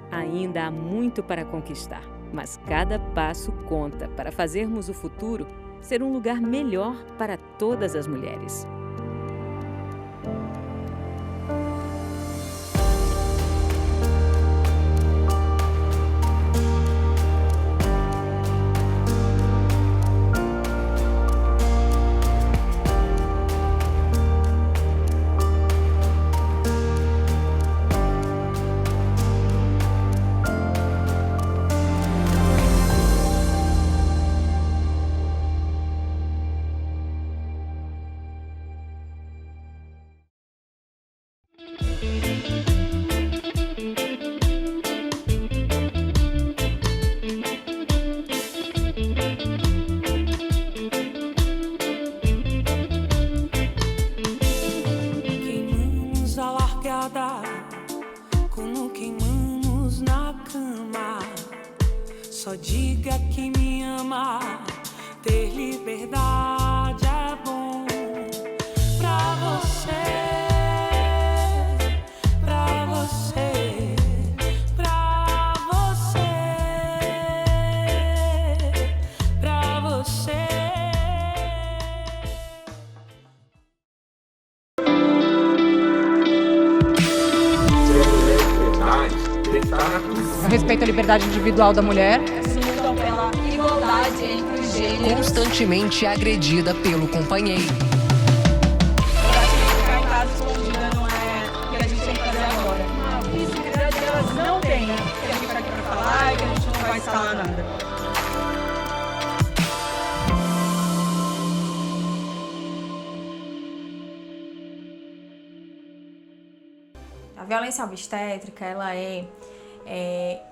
Ainda há muito para conquistar, mas cada passo conta para fazermos o futuro ser um lugar melhor para todas as mulheres. Só diga que me ama, ter liberdade é bom pra você, pra você, pra você, pra você. Eu respeito a liberdade individual da mulher. Lutam pela igualdade entre os gêneros. Constantemente agredida pelo companheiro. Ficar em casa escondida não é o que a gente tem que fazer agora. A visibilidade delas não tem, que a gente está aqui para falar e que a gente não vai instalar nada. A violência obstétrica, ela é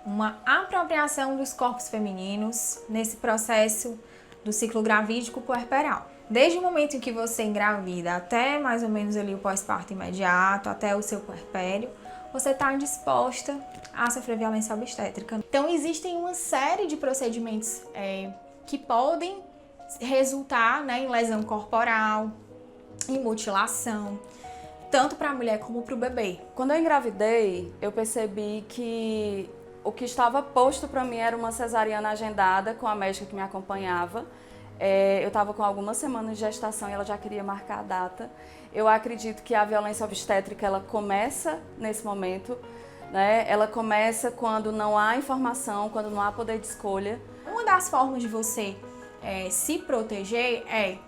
uma apropriação dos corpos femininos nesse processo do ciclo gravídico puerperal. Desde o momento em que você engravida até mais ou menos ali o pós-parto imediato, até o seu puerpério, você está indisposta a sofrer violência obstétrica. Então existem uma série de procedimentos que podem resultar, né, em lesão corporal, em mutilação, tanto para a mulher como para o bebê. Quando eu engravidei, eu percebi que o que estava posto para mim era uma cesariana agendada com a médica que me acompanhava. Eu estava com algumas semanas de gestação e ela já queria marcar a data. Eu acredito que a violência obstétrica ela começa nesse momento, né? Ela começa quando não há informação, quando não há poder de escolha. Uma das formas de você se proteger é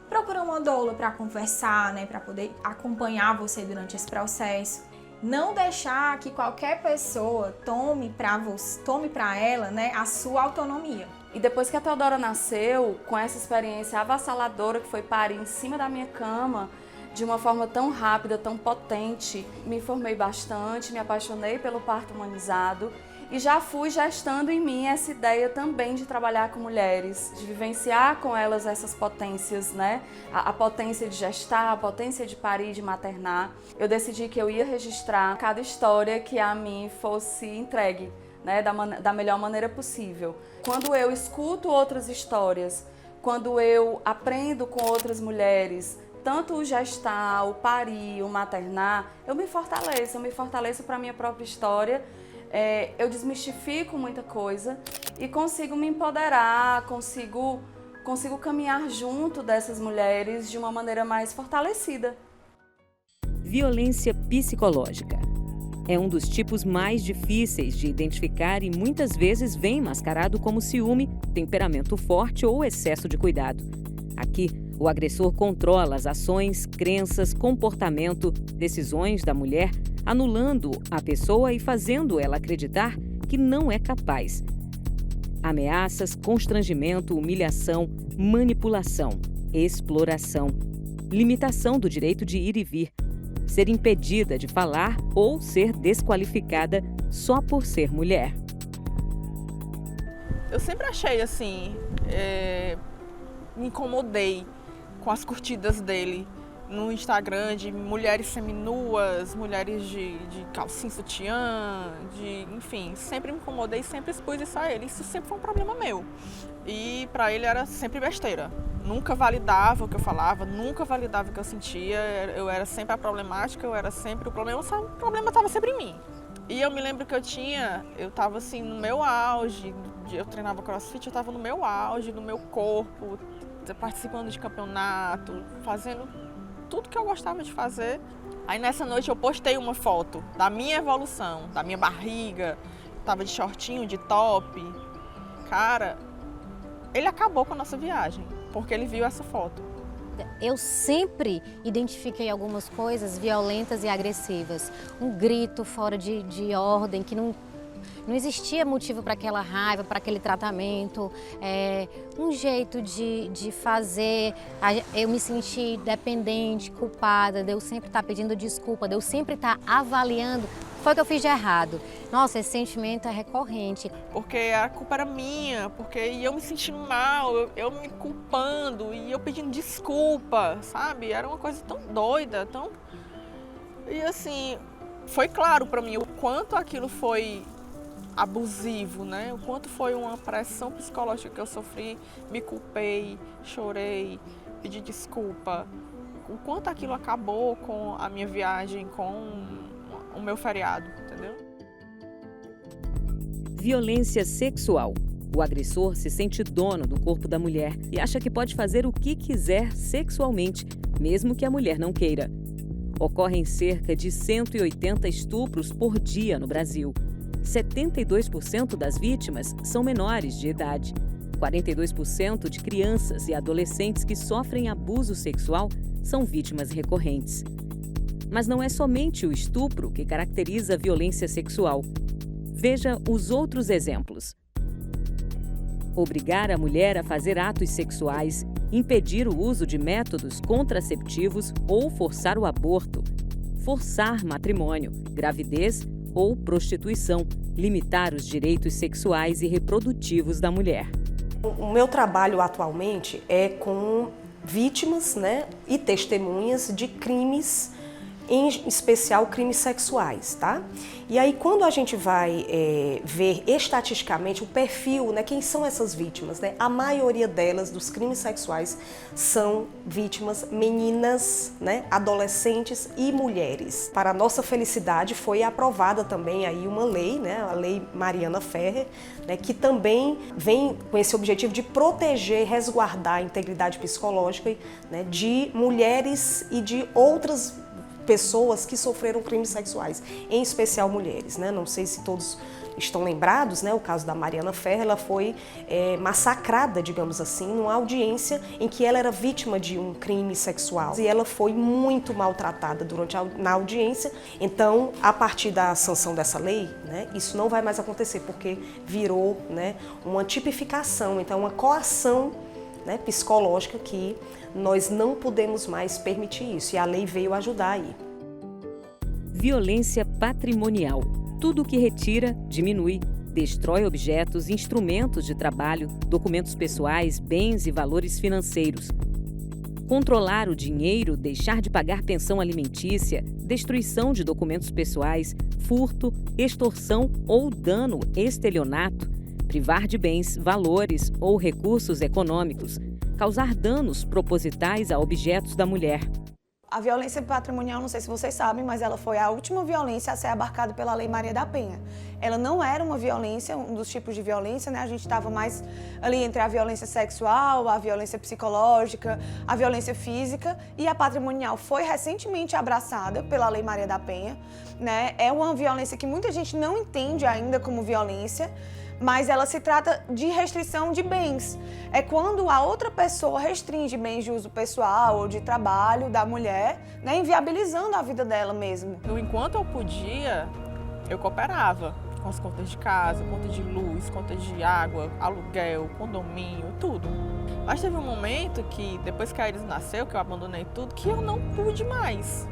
procurar uma doula para conversar, né, para poder acompanhar você durante esse processo. Não deixar que qualquer pessoa tome para ela, né, a sua autonomia. E depois que a Teodora nasceu, com essa experiência avassaladora que foi parir em cima da minha cama, de uma forma tão rápida, tão potente, me informei bastante, me apaixonei pelo parto humanizado e já fui gestando em mim essa ideia também de trabalhar com mulheres, de vivenciar com elas essas potências, né? A potência de gestar, a potência de parir, de maternar. Eu decidi que eu ia registrar cada história que a mim fosse entregue, né? Da melhor maneira possível. Quando eu escuto outras histórias, quando eu aprendo com outras mulheres, tanto o gestar, o parir, o maternar, eu me fortaleço para a minha própria história. Eu desmistifico muita coisa e consigo me empoderar, consigo caminhar junto dessas mulheres de uma maneira mais fortalecida. Violência psicológica é um dos tipos mais difíceis de identificar e muitas vezes vem mascarado como ciúme, temperamento forte ou excesso de cuidado. Aqui, o agressor controla as ações, crenças, comportamento, decisões da mulher, anulando a pessoa e fazendo ela acreditar que não é capaz. Ameaças, constrangimento, humilhação, manipulação, exploração, limitação do direito de ir e vir, ser impedida de falar ou ser desqualificada só por ser mulher. Eu sempre achei assim, me incomodei com as curtidas dele no Instagram de mulheres seminuas, mulheres de calcinha sutiã, enfim, sempre me incomodei, sempre expus isso a ele. Isso sempre foi um problema meu. E pra ele era sempre besteira. Nunca validava o que eu falava, nunca validava o que eu sentia. Eu era sempre a problemática, eu era sempre o problema estava sempre em mim. E eu me lembro que eu tava assim no meu auge, eu treinava crossfit, eu tava no meu auge, no meu corpo, participando de campeonato, fazendo tudo que eu gostava de fazer. Aí nessa noite eu postei uma foto da minha evolução, da minha barriga, tava de shortinho, de top. Cara, ele acabou com a nossa viagem, porque ele viu essa foto. Eu sempre identifiquei algumas coisas violentas e agressivas. Um grito fora de ordem, que não existia motivo para aquela raiva, para aquele tratamento. Um jeito de fazer. Eu me senti dependente, culpada, de eu sempre estar pedindo desculpa, de eu sempre estar avaliando o que foi que eu fiz de errado. Nossa, esse sentimento é recorrente. Porque a culpa era minha, porque eu me sentindo mal, eu me culpando e eu pedindo desculpa, sabe? Era uma coisa tão doida, tão... E assim, foi claro para mim o quanto aquilo foi abusivo, né? O quanto foi uma pressão psicológica que eu sofri, me culpei, chorei, pedi desculpa. O quanto aquilo acabou com a minha viagem, com o meu feriado, entendeu? Violência sexual. O agressor se sente dono do corpo da mulher e acha que pode fazer o que quiser sexualmente, mesmo que a mulher não queira. Ocorrem cerca de 180 estupros por dia no Brasil. 72% das vítimas são menores de idade. 42% de crianças e adolescentes que sofrem abuso sexual são vítimas recorrentes. Mas não é somente o estupro que caracteriza a violência sexual. Veja os outros exemplos. Obrigar a mulher a fazer atos sexuais, impedir o uso de métodos contraceptivos ou forçar o aborto, forçar matrimônio, gravidez ou prostituição, limitar os direitos sexuais e reprodutivos da mulher. O meu trabalho atualmente é com vítimas, né, e testemunhas de crimes, em especial crimes sexuais, tá? E aí quando a gente vai ver estatisticamente o perfil, né, quem são essas vítimas, né? A maioria delas dos crimes sexuais são vítimas meninas, né, adolescentes e mulheres. Para a nossa felicidade foi aprovada também aí uma lei, né, a Lei Mariana Ferrer, né, que também vem com esse objetivo de proteger, resguardar a integridade psicológica, né, de mulheres e de outras pessoas que sofreram crimes sexuais, em especial mulheres, né? Não sei se todos estão lembrados, né? O caso da Mariana Ferrer, ela foi massacrada, digamos assim, numa audiência em que ela era vítima de um crime sexual e ela foi muito maltratada na audiência. Então, a partir da sanção dessa lei, né, isso não vai mais acontecer porque virou, né, uma tipificação, então uma coação, né, psicológica que nós não podemos mais permitir isso, e a lei veio ajudar aí. Violência patrimonial. Tudo que retira, diminui, destrói objetos, instrumentos de trabalho, documentos pessoais, bens e valores financeiros. Controlar o dinheiro, deixar de pagar pensão alimentícia, destruição de documentos pessoais, furto, extorsão ou dano, estelionato, privar de bens, valores ou recursos econômicos, causar danos propositais a objetos da mulher. A violência patrimonial, não sei se vocês sabem, mas ela foi a última violência a ser abarcada pela Lei Maria da Penha. Ela não era uma violência, um dos tipos de violência, né? A gente estava mais ali entre a violência sexual, a violência psicológica, a violência física, e a patrimonial foi recentemente abraçada pela Lei Maria da Penha, né? É uma violência que muita gente não entende ainda como violência, mas ela se trata de restrição de bens. É quando a outra pessoa restringe bens de uso pessoal ou de trabalho da mulher, né, inviabilizando a vida dela mesmo. Enquanto eu podia, eu cooperava com as contas de casa, conta de luz, conta de água, aluguel, condomínio, tudo. Mas teve um momento que, depois que a Iris nasceu, que eu abandonei tudo, que eu não pude mais.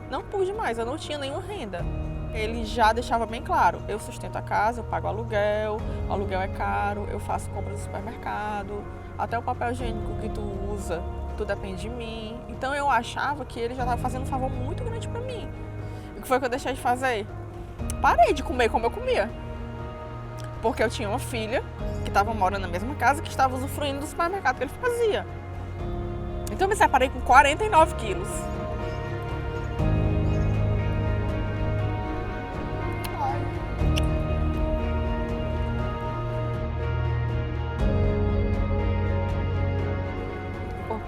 Não pude mais, eu não tinha nenhuma renda. Ele já deixava bem claro, eu sustento a casa, eu pago aluguel, o aluguel é caro, eu faço compras no supermercado, até o papel higiênico que tu usa, tudo depende de mim. Então eu achava que ele já estava fazendo um favor muito grande para mim. O que foi que eu deixei de fazer? Parei de comer como eu comia. Porque eu tinha uma filha que estava morando na mesma casa, que estava usufruindo do supermercado que ele fazia. Então eu me separei com 49 quilos.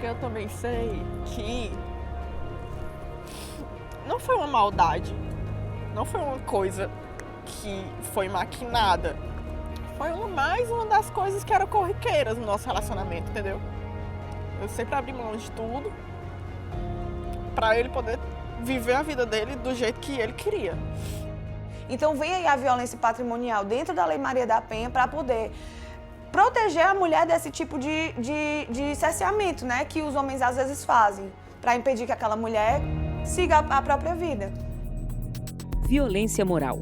Eu também sei que não foi uma maldade, não foi uma coisa que foi maquinada, foi mais uma das coisas que eram corriqueiras no nosso relacionamento, entendeu? Eu sempre abri mão de tudo para ele poder viver a vida dele do jeito que ele queria. Então vem aí a violência patrimonial dentro da Lei Maria da Penha para poder proteger a mulher desse tipo de cerceamento, né, que os homens às vezes fazem, para impedir que aquela mulher siga a própria vida. Violência moral.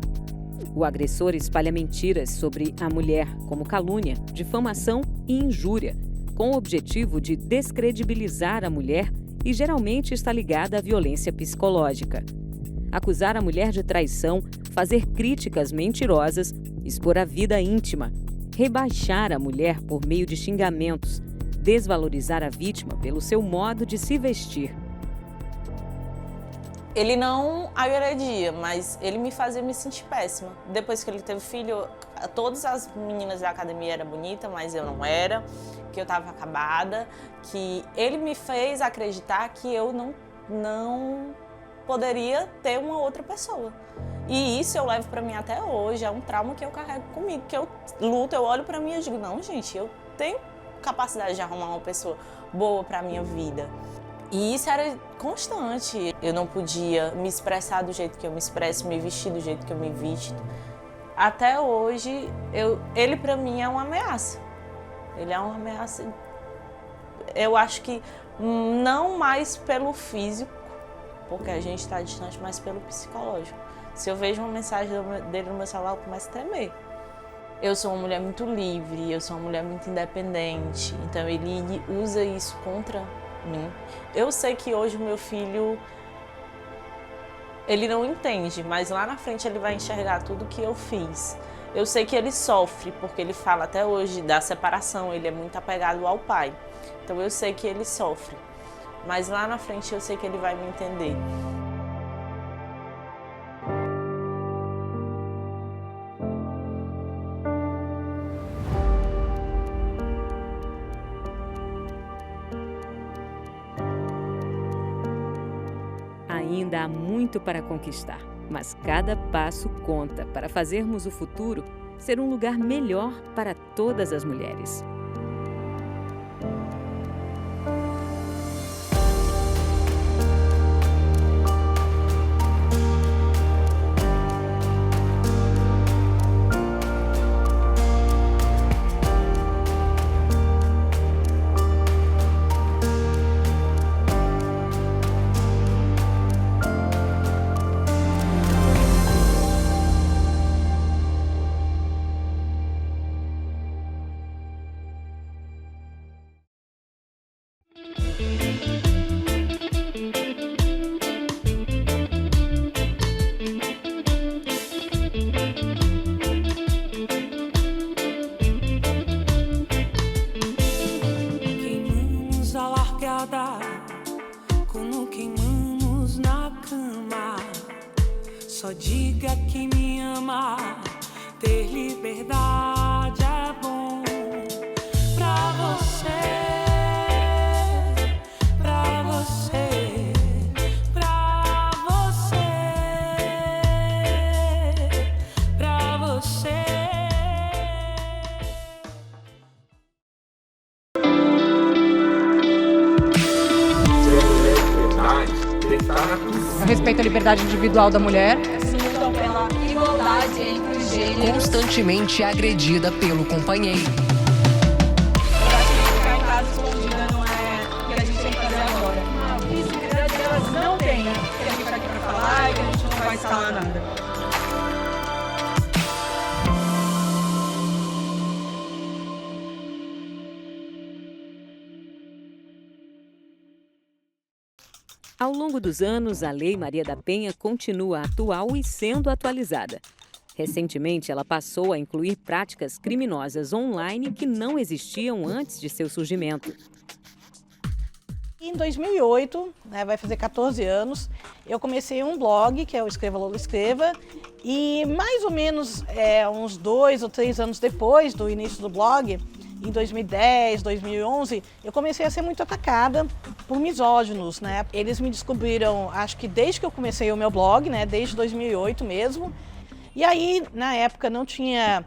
O agressor espalha mentiras sobre a mulher, como calúnia, difamação e injúria, com o objetivo de descredibilizar a mulher e geralmente está ligada à violência psicológica. Acusar a mulher de traição, fazer críticas mentirosas expor a vida íntima, rebaixar a mulher por meio de xingamentos, desvalorizar a vítima pelo seu modo de se vestir. Ele não agredia, mas ele me fazia me sentir péssima. Depois que ele teve filho, todas as meninas da academia eram bonitas, mas eu não era, que eu estava acabada, que ele me fez acreditar que eu não poderia ter uma outra pessoa. E isso eu levo para mim até hoje, é um trauma que eu carrego comigo, que eu luto, eu olho para mim e digo, não, gente, eu tenho capacidade de arrumar uma pessoa boa para minha vida. E isso era constante. Eu não podia me expressar do jeito que eu me expresso, me vestir do jeito que eu me visto. Até hoje, ele para mim é uma ameaça. Ele é uma ameaça. Eu acho que não mais pelo físico, porque a gente está distante, mas pelo psicológico. Se eu vejo uma mensagem dele no meu celular, eu começo a tremer. Eu sou uma mulher muito livre, eu sou uma mulher muito independente, então ele usa isso contra mim. Eu sei que hoje o meu filho, ele não entende, mas lá na frente ele vai enxergar tudo que eu fiz. Eu sei que ele sofre, porque ele fala até hoje da separação, ele é muito apegado ao pai. Então eu sei que ele sofre, mas lá na frente eu sei que ele vai me entender. Ainda há muito para conquistar, mas cada passo conta para fazermos o futuro ser um lugar melhor para todas as mulheres. Queimamos a largada, como queimamos na cama. Só diga que me ama, ter liberdade é bom pra você, pra você, pra você, pra você. Eu respeito a liberdade individual da mulher. Lutam pela igualdade entre os gêneros. Constantemente agredida pelo companheiro. Eu acho que ficar em casa escondida não é o que a gente tem que fazer agora. A visibilidade elas não têm, que a gente está aqui para falar e que a gente não vai falar nada. Ao longo dos anos, a Lei Maria da Penha continua atual e sendo atualizada. Recentemente, ela passou a incluir práticas criminosas online que não existiam antes de seu surgimento. Em 2008, vai fazer 14 anos, eu comecei um blog, que é o Escreva Lola Escreva, e mais ou menos uns 2 ou 3 anos depois do início do blog, em 2010, 2011, eu comecei a ser muito atacada por misóginos, né? Eles me descobriram, acho que desde que eu comecei o meu blog, né? Desde 2008 mesmo. E aí, na época, não tinha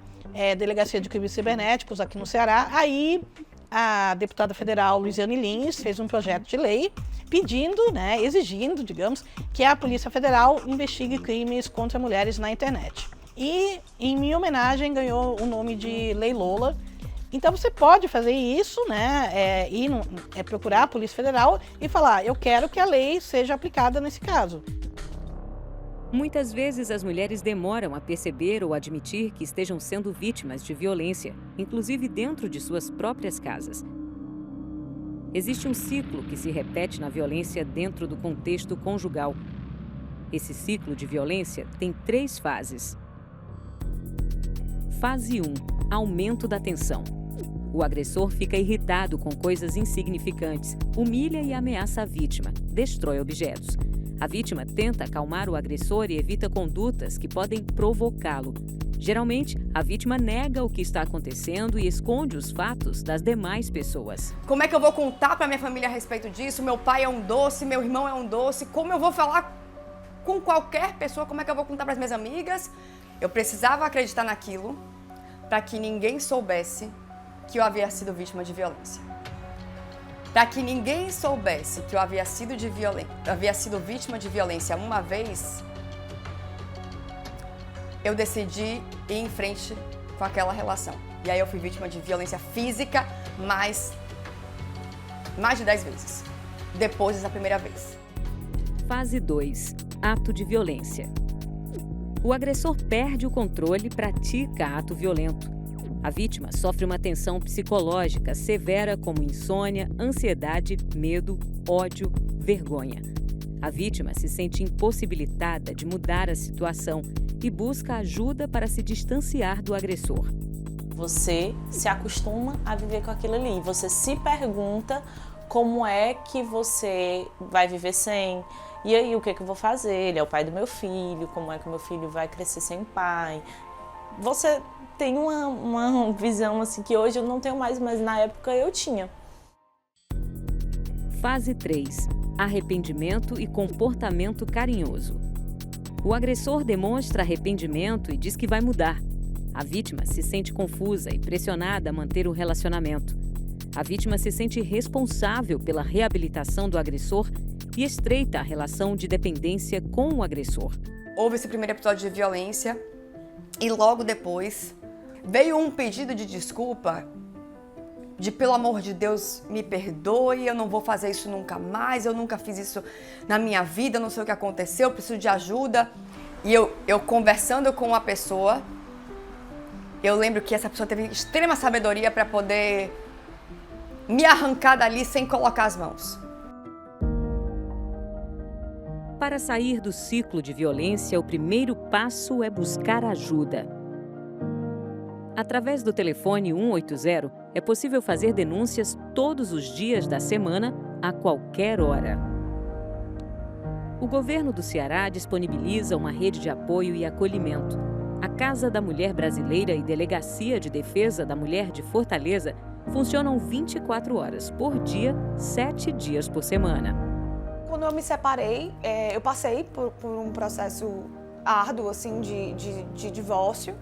delegacia de crimes cibernéticos aqui no Ceará. Aí, a deputada federal Luiziane Lins fez um projeto de lei pedindo, né, exigindo, digamos, que a Polícia Federal investigue crimes contra mulheres na internet. E, em minha homenagem, ganhou o nome de Lei Lola. Então você pode fazer isso, né, procurar a Polícia Federal e falar, eu quero que a lei seja aplicada nesse caso. Muitas vezes as mulheres demoram a perceber ou admitir que estejam sendo vítimas de violência, inclusive dentro de suas próprias casas. Existe um ciclo que se repete na violência dentro do contexto conjugal. Esse ciclo de violência tem 3 fases. Fase 1. Aumento da tensão. O agressor fica irritado com coisas insignificantes, humilha e ameaça a vítima, destrói objetos. A vítima tenta acalmar o agressor e evita condutas que podem provocá-lo. Geralmente, a vítima nega o que está acontecendo e esconde os fatos das demais pessoas. Como é que eu vou contar para minha família a respeito disso? Meu pai é um doce, meu irmão é um doce. Como eu vou falar com qualquer pessoa? Como é que eu vou contar para as minhas amigas? Eu precisava acreditar naquilo para que ninguém soubesse que eu havia sido vítima de violência. Para que ninguém soubesse que eu havia sido vítima de violência uma vez, eu decidi ir em frente com aquela relação. E aí eu fui vítima de violência física mais de 10 vezes, depois dessa primeira vez. Fase 2. Ato de violência. O agressor perde o controle e pratica ato violento. A vítima sofre uma tensão psicológica severa como insônia, ansiedade, medo, ódio, vergonha. A vítima se sente impossibilitada de mudar a situação e busca ajuda para se distanciar do agressor. Você se acostuma a viver com aquilo ali. Você se pergunta como é que você vai viver sem. E aí, o que é que eu vou fazer? Ele é o pai do meu filho, como é que o meu filho vai crescer sem pai? Você tem uma visão assim que hoje eu não tenho mais, mas na época eu tinha. Fase 3. Arrependimento e comportamento carinhoso. O agressor demonstra arrependimento e diz que vai mudar. A vítima se sente confusa e pressionada a manter o relacionamento. A vítima se sente responsável pela reabilitação do agressor e estreita a relação de dependência com o agressor. Houve esse primeiro episódio de violência e logo depois veio um pedido de desculpa, de pelo amor de Deus, me perdoe, eu não vou fazer isso nunca mais, eu nunca fiz isso na minha vida, não sei o que aconteceu, eu preciso de ajuda. E eu conversando com uma pessoa, eu lembro que essa pessoa teve extrema sabedoria para poder me arrancar dali sem colocar as mãos. Para sair do ciclo de violência, o primeiro passo é buscar ajuda. Através do telefone 180, é possível fazer denúncias todos os dias da semana, a qualquer hora. O governo do Ceará disponibiliza uma rede de apoio e acolhimento. A Casa da Mulher Brasileira e Delegacia de Defesa da Mulher de Fortaleza funcionam 24 horas por dia, 7 dias por semana. Quando eu me separei, eu passei por um processo árduo assim, de divórcio.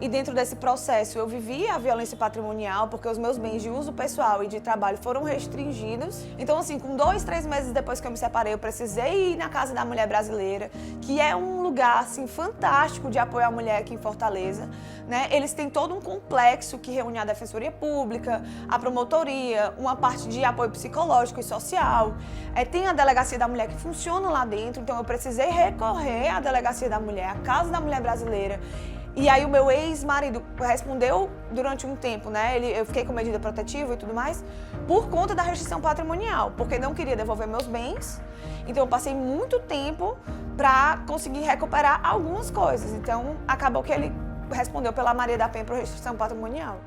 E dentro desse processo eu vivi a violência patrimonial porque os meus bens de uso pessoal e de trabalho foram restringidos. Então assim, com 2, 3 meses depois que eu me separei, eu precisei ir na Casa da Mulher Brasileira, que é um lugar assim, fantástico de apoio à mulher aqui em Fortaleza. Né? Eles têm todo um complexo que reúne a Defensoria Pública, a Promotoria, uma parte de apoio psicológico e social. Tem a Delegacia da Mulher que funciona lá dentro, então eu precisei recorrer à Delegacia da Mulher, à Casa da Mulher Brasileira. E aí o meu ex-marido respondeu durante um tempo, né? Eu fiquei com medida protetiva e tudo mais, por conta da restrição patrimonial, porque não queria devolver meus bens. Então eu passei muito tempo para conseguir recuperar algumas coisas. Então acabou que ele respondeu pela Maria da Penha por restrição patrimonial.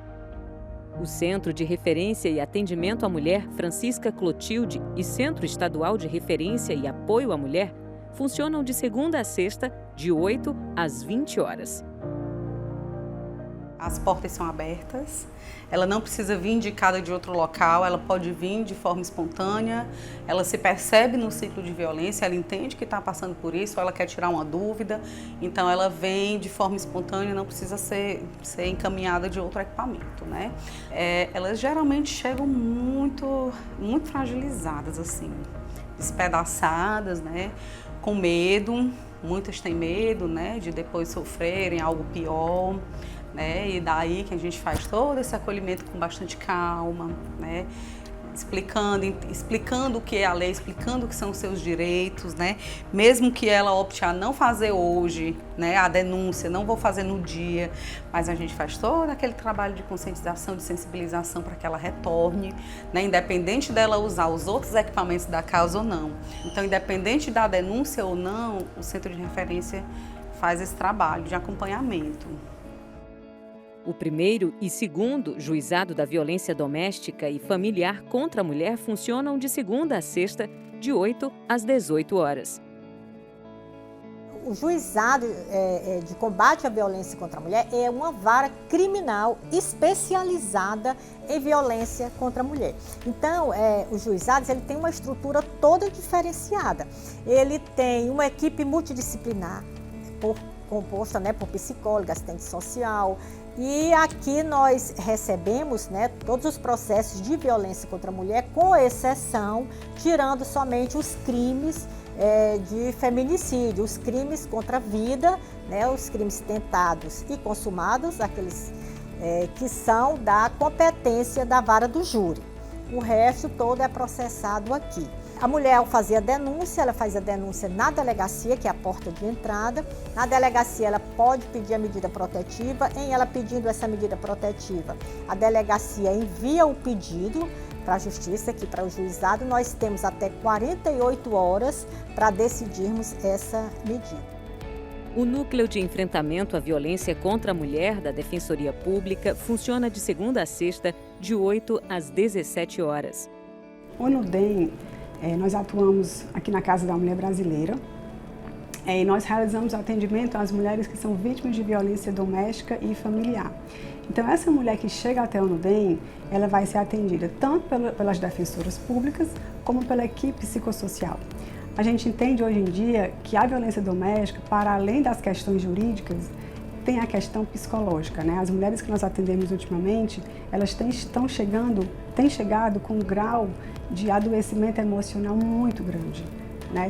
O Centro de Referência e Atendimento à Mulher Francisca Clotilde e Centro Estadual de Referência e Apoio à Mulher funcionam de segunda a sexta, de 8 às 20 horas. As portas são abertas, ela não precisa vir indicada de outro local, ela pode vir de forma espontânea, ela se percebe no ciclo de violência, ela entende que está passando por isso, ela quer tirar uma dúvida, então ela vem de forma espontânea, não precisa ser encaminhada de outro equipamento, né? Elas geralmente chegam muito fragilizadas, assim, despedaçadas, né? Com medo, muitas têm medo, né? De depois sofrerem algo pior. Né? E daí que a gente faz todo esse acolhimento com bastante calma, né? Explicando o que é a lei, explicando o que são os seus direitos, né? Mesmo que ela opte a não fazer hoje, né? A denúncia, não vou fazer no dia, mas a gente faz todo aquele trabalho de conscientização, de sensibilização para que ela retorne, né? Independente dela usar os outros equipamentos da casa ou não. Então, independente da denúncia ou não, o Centro de Referência faz esse trabalho de acompanhamento. O primeiro e segundo juizado da violência doméstica e familiar contra a mulher funcionam de segunda a sexta, de 8 às 18 horas. O juizado de combate à violência contra a mulher é uma vara criminal especializada em violência contra a mulher. Então, os juizados ele tem uma estrutura toda diferenciada. Ele tem uma equipe multidisciplinar, composta por psicólogo, assistente social. E aqui nós recebemos todos os processos de violência contra a mulher, com exceção, tirando somente os crimes de feminicídio, os crimes contra a vida, os crimes tentados e consumados, aqueles que são da competência da vara do júri. O resto todo é processado aqui. A mulher, ao fazer a denúncia, ela faz a denúncia na delegacia, que é a porta de entrada. Na delegacia, ela pode pedir a medida protetiva. Em ela pedindo essa medida protetiva, a delegacia envia o pedido para a justiça, aqui para o juizado. Nós temos até 48 horas para decidirmos essa medida. O Núcleo de Enfrentamento à Violência contra a Mulher da Defensoria Pública funciona de segunda a sexta, de 8 às 17 horas. O NUDEM, nós atuamos aqui na Casa da Mulher Brasileira e nós realizamos atendimento às mulheres que são vítimas de violência doméstica e familiar. Então, essa mulher que chega até o NUDEM, ela vai ser atendida tanto pelas defensoras públicas como pela equipe psicossocial. A gente entende hoje em dia que a violência doméstica, para além das questões jurídicas, tem a questão psicológica, As mulheres que nós atendemos ultimamente, elas têm chegado com um grau de adoecimento emocional muito grande,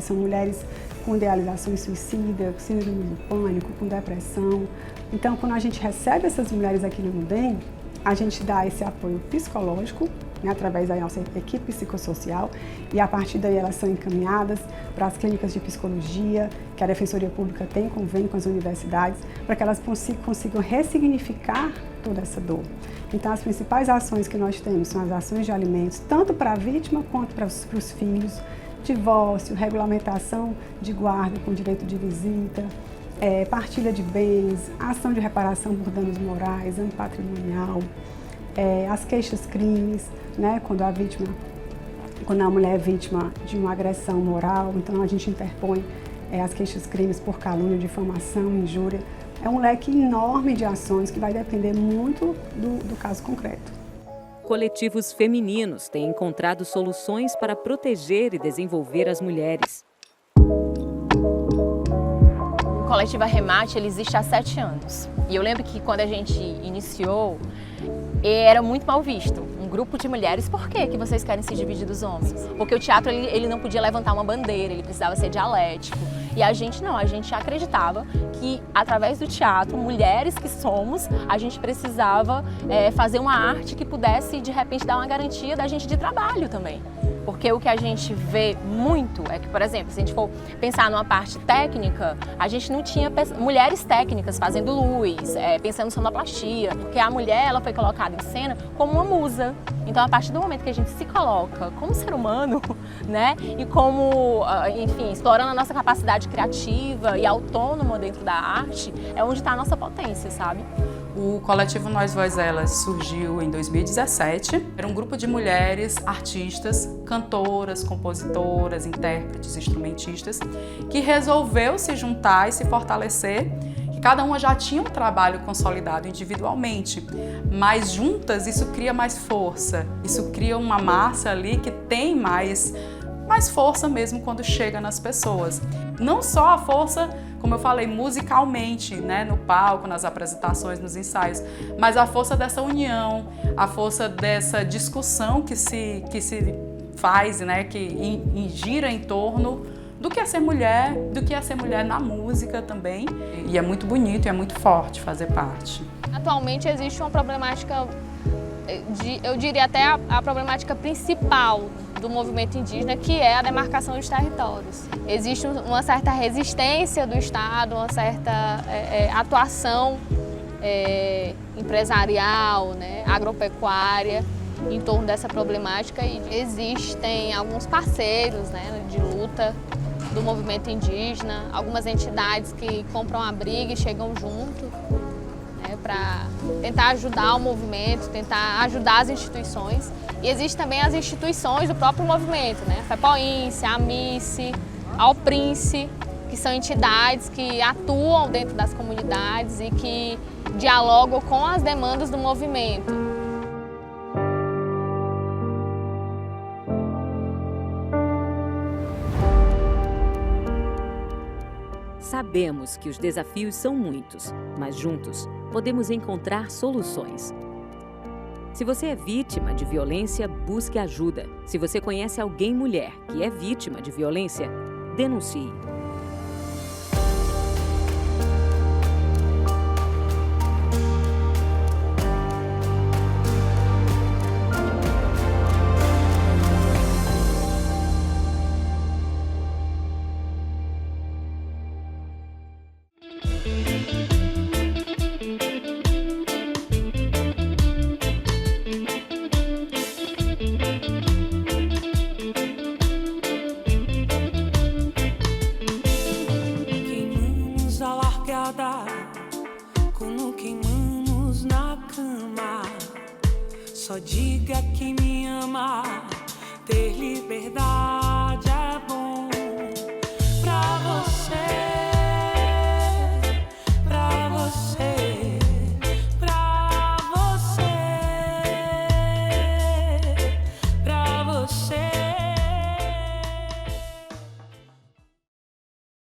São mulheres com idealizações suicidas, síndrome do pânico, com depressão. Então, quando a gente recebe essas mulheres aqui no NUDEM, a gente dá esse apoio psicológico, através da nossa equipe psicossocial, e a partir daí elas são encaminhadas para as clínicas de psicologia, que a Defensoria Pública tem convênio com as universidades, para que elas consigam ressignificar toda essa dor. Então, as principais ações que nós temos são as ações de alimentos, tanto para a vítima quanto para os filhos, divórcio, regulamentação de guarda com direito de visita, partilha de bens, ação de reparação por danos morais, dano patrimonial, as queixas-crimes, quando a mulher é vítima de uma agressão moral, então a gente interpõe as queixas-crimes por calúnia, difamação, injúria. É um leque enorme de ações que vai depender muito do caso concreto. Coletivos femininos têm encontrado soluções para proteger e desenvolver as mulheres. O coletivo Arremate ele existe há 7 anos. E eu lembro que quando a gente iniciou, era muito mal visto. Um grupo de mulheres, por que vocês querem se dividir dos homens? Porque o teatro ele não podia levantar uma bandeira, ele precisava ser dialético. E a gente não, a gente acreditava que através do teatro, mulheres que somos, a gente precisava fazer uma arte que pudesse de repente dar uma garantia da gente de trabalho também. Porque o que a gente vê muito é que, por exemplo, se a gente for pensar numa parte técnica, a gente não tinha mulheres técnicas fazendo luz, pensando em sonoplastia, porque a mulher ela foi colocada em cena como uma musa. Então, a partir do momento que a gente se coloca como ser humano, e como, enfim, explorando a nossa capacidade criativa e autônoma dentro da arte, é onde está a nossa potência, sabe? O coletivo Nós Voz Elas surgiu em 2017. Era um grupo de mulheres, artistas, cantoras, compositoras, intérpretes, instrumentistas, que resolveu se juntar e se fortalecer. Cada uma já tinha um trabalho consolidado individualmente, mas juntas isso cria mais força, isso cria uma massa ali que tem mais força mesmo quando chega nas pessoas. Não só a força, como eu falei, musicalmente, no palco, nas apresentações, nos ensaios, mas a força dessa união, a força dessa discussão que se faz, que gira em torno do que é ser mulher, na música também. E é muito bonito e é muito forte fazer parte. Atualmente existe uma problemática, eu diria até a problemática principal do movimento indígena, que é a demarcação dos territórios. Existe uma certa resistência do Estado, uma certa atuação empresarial, agropecuária, em torno dessa problemática, e existem alguns parceiros de luta do movimento indígena, algumas entidades que compram a briga e chegam junto, para tentar ajudar o movimento, tentar ajudar as instituições. E existem também as instituições do próprio movimento, né? A FEPOINSE, a AMICE, a OPRINCE, que são entidades que atuam dentro das comunidades e que dialogam com as demandas do movimento. Sabemos que os desafios são muitos, mas juntos podemos encontrar soluções. Se você é vítima de violência, busque ajuda. Se você conhece alguém mulher que é vítima de violência, denuncie. Como queimamos na cama. Só diga que me ama, ter liberdade.